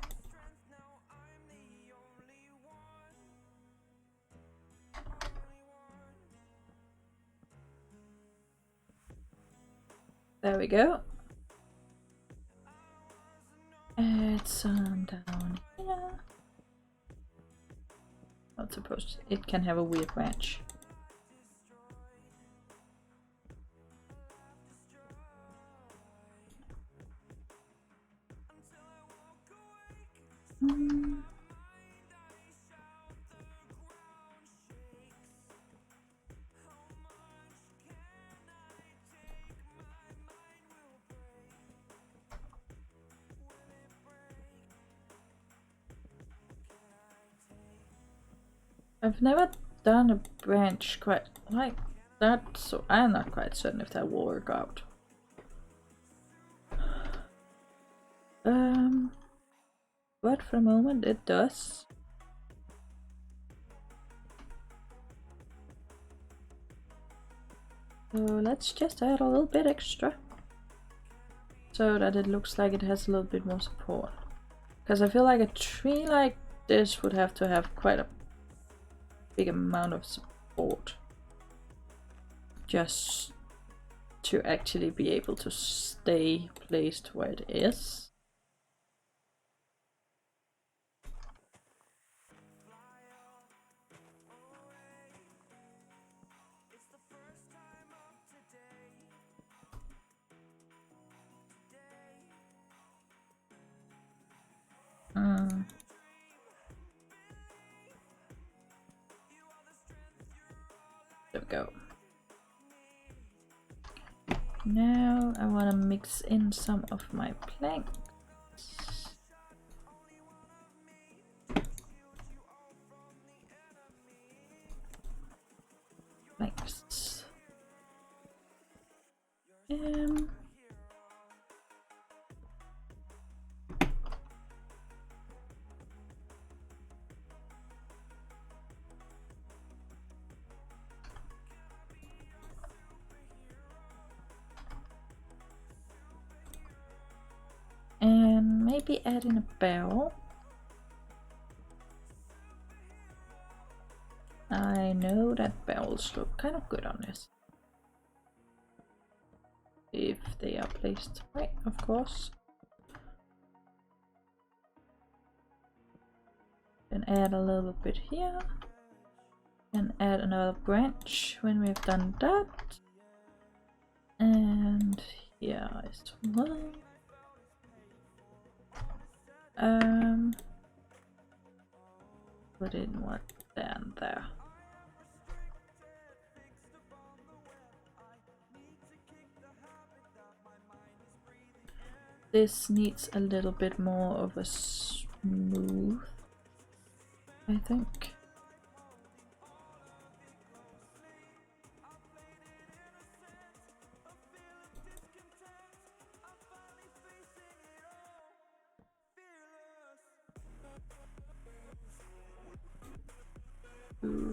There we go. Add some down here. Not supposed to. It can have a weird branch. I've never done a branch quite like that, so I'm not quite certain if that will work out. But for the moment it does. So let's just add a little bit extra so that it looks like it has a little bit more support. Because I feel like a tree like this would have to have quite a big amount of support just to actually be able to stay placed where it is. There we go. Now I want to mix in some of my planks. Planks. And maybe add in a barrel. I know that barrels look kind of good on this. If they are placed right, of course. Then add a little bit here. And add another branch when we've done that. And here as well. Put in what there and there. This needs a little bit more of a smooth, I think. Good.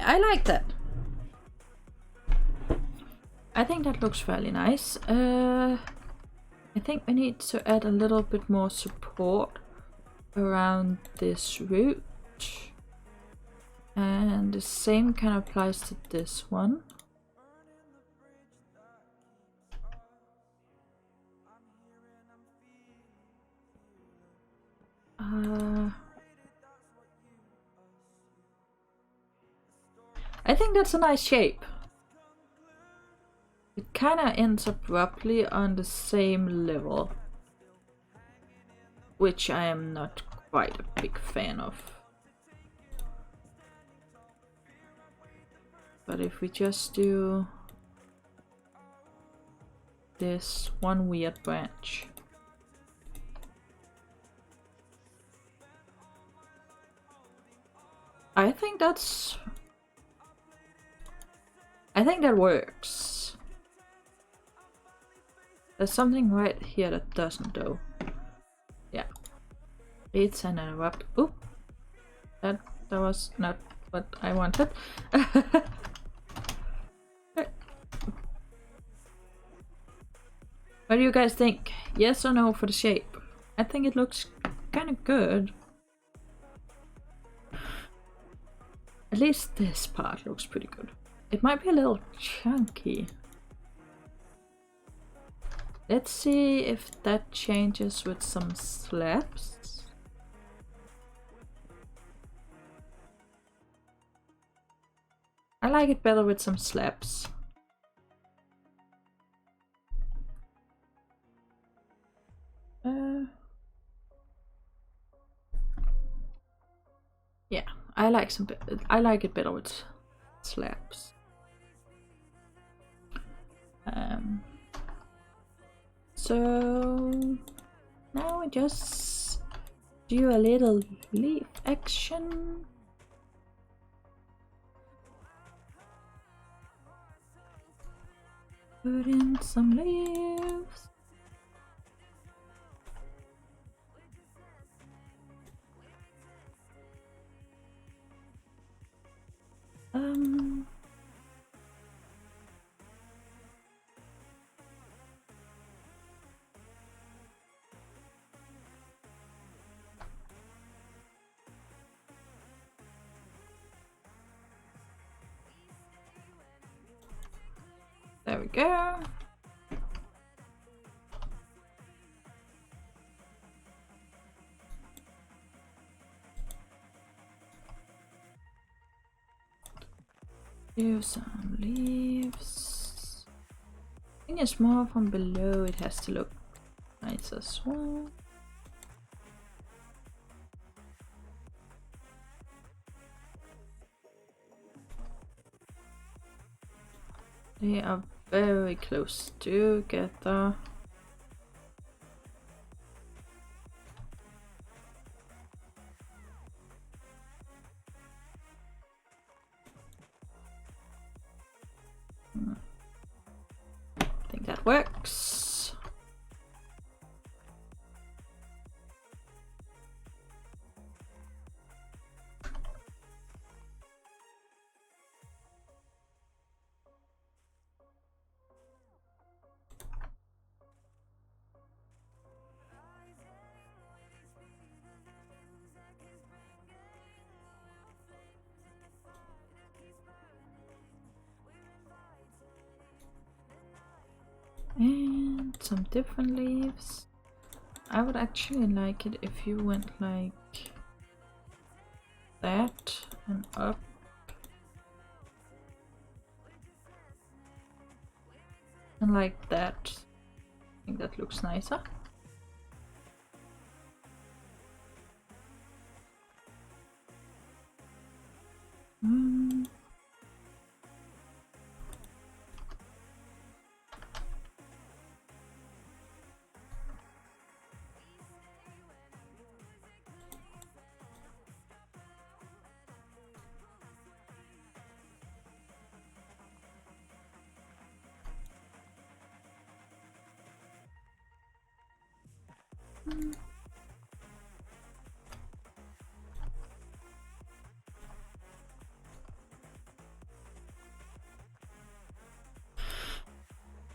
I like that. I think that looks fairly nice. I think we need to add a little bit more support around this root. And the same kind of applies to this one. I think that's a nice shape. It kind of ends up roughly on the same level, which I am not quite a big fan of. But if we just do this one weird branch. I think that works. There's something right here that doesn't though. Yeah. It's an interrupt. Oop. That was not what I wanted. What do you guys think? Yes or no for the shape? I think it looks kind of good. At least this part looks pretty good. It might be a little chunky. Let's see if that changes with some slabs. I like it better with some slabs. Yeah, I like it better with slabs. So now we just do a little leaf action. Put in some leaves. There we go. Here's some leaves. I think it's more from below, it has to look nice as well. They are very close together. I think that works. some different leaves. I would actually like it if you went like that and up. And like that. I think that looks nicer.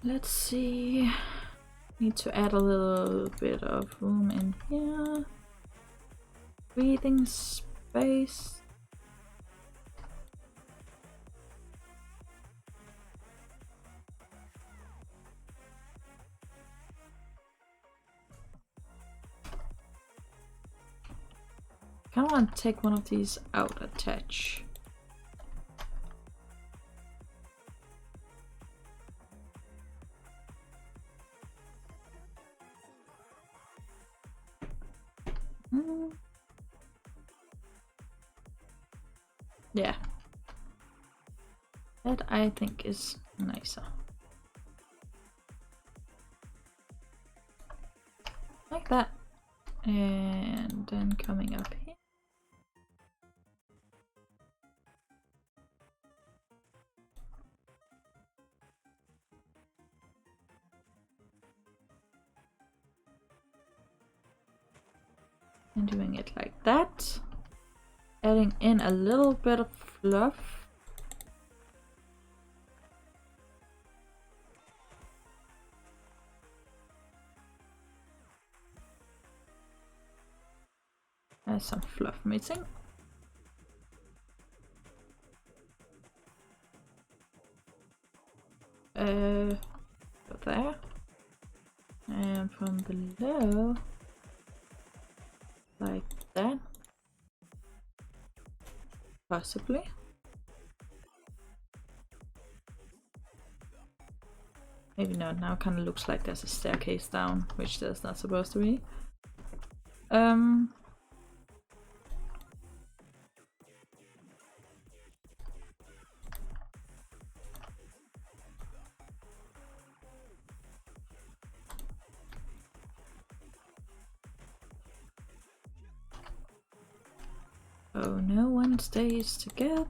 Let's see. Need to add a little bit of room in here. Breathing space. I kind of want to take one of these out, attach. Yeah. That I think is nicer. Like that. And then coming up here. And doing it like that. Adding in a little bit of fluff. There's some fluff missing. Go there. And from below, like that. Possibly. Maybe not. Now it kind of looks like there's a staircase down, which there's not supposed to be. Oh, no one stays together.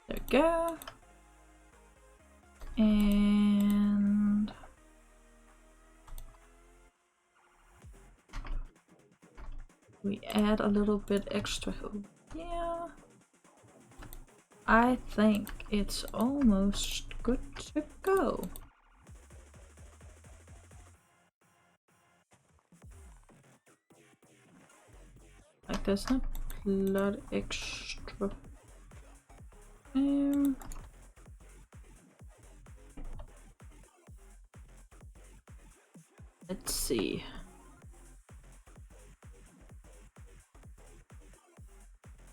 There we go. And we add a little bit extra over here. I think it's almost good to go. Like there's not a lot extra. Let's see.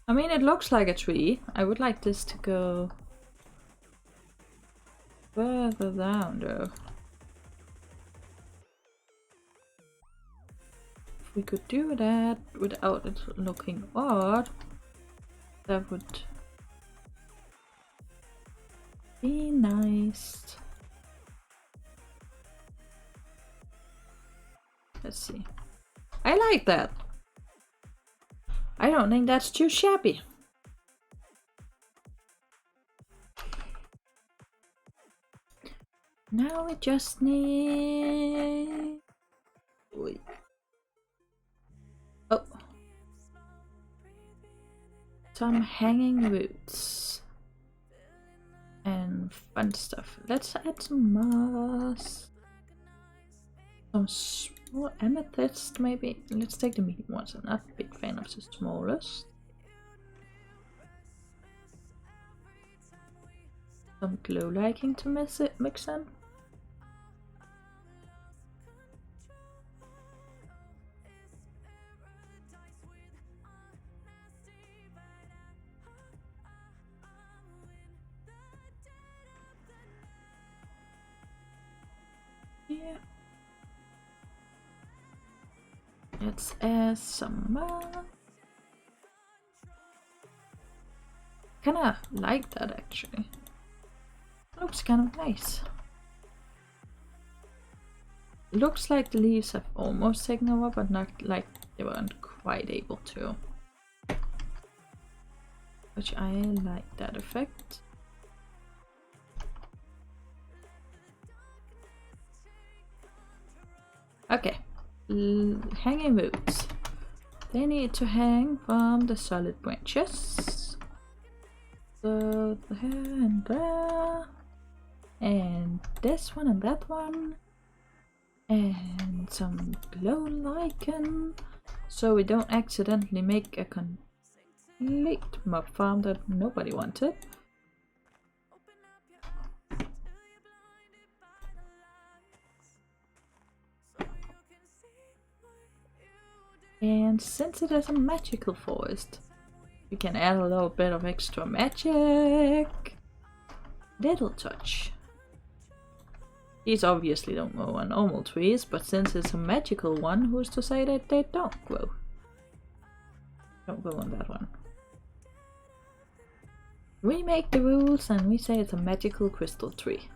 I mean, it looks like a tree. I would like this to go further down though. If we could do that without it looking odd, that would be nice. Let's see. I like that. I don't think that's too shabby. Now we just need... Wait. Oh. some hanging roots and fun stuff. Let's add some moss, some small amethyst maybe. Let's take the medium ones. I'm not a big fan of the smallest. Some glow liking to mix in. Yeah. Let's add some more. Kinda like that actually. Looks kind of nice. Looks like the leaves have almost taken over, but not like they weren't quite able to. Which I like that effect. Okay, hanging roots. They need to hang from the solid branches. So there and there. And this one and that one. And some glow lichen. So we don't accidentally make a complete mob farm that nobody wanted. And since it is a magical forest, we can add a little bit of extra magic. Little touch. These obviously don't grow on normal trees, but since it's a magical one, who's to say that they don't grow? Don't grow on that one. We make the rules and we say it's a magical crystal tree.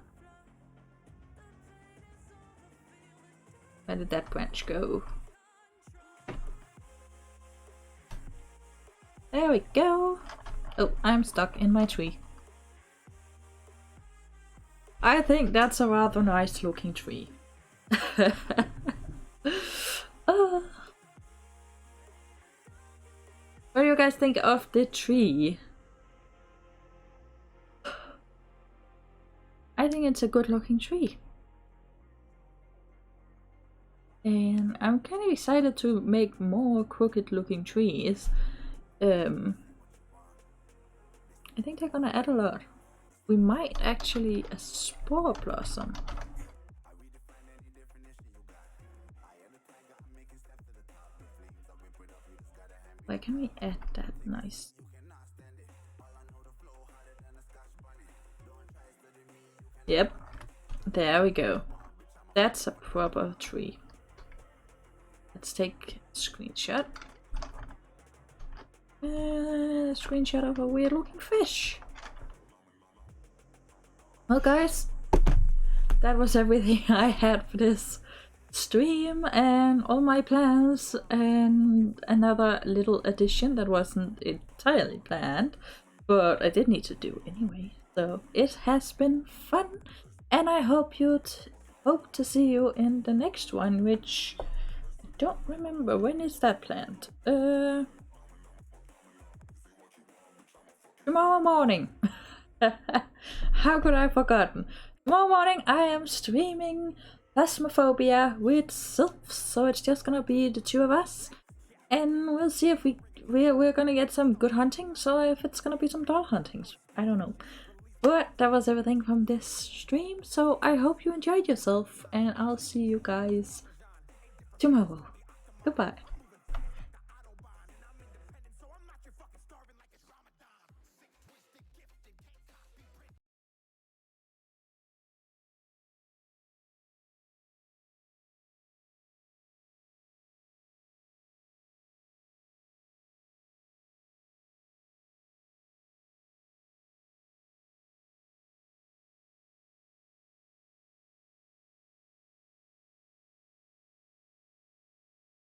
Where did that branch go? There we go. Oh, I'm stuck in my tree. I think that's a rather nice looking tree. What do you guys think of the tree? I think it's a good looking tree. And I'm kind of excited to make more crooked looking trees. I think they're gonna add a lot. We might actually a spore blossom. Where can we add that? Nice. Yep, there we go. That's a proper tree. Let's take a screenshot. Screenshot of a weird looking fish. Well guys, that was everything I had for this stream and all my plans, and another little addition that wasn't entirely planned, but I did need to do anyway. So it has been fun, and I hope hope to see you in the next one, which I don't remember. When is that planned? Tomorrow morning. How could I have forgotten? Tomorrow morning I am streaming Phasmophobia with Sylphs, so it's just gonna be the two of us, and we'll see if we're gonna get some good hunting, so if it's gonna be some doll huntings, I don't know. But that was everything from this stream, so I hope you enjoyed yourself, and I'll see you guys tomorrow. Goodbye.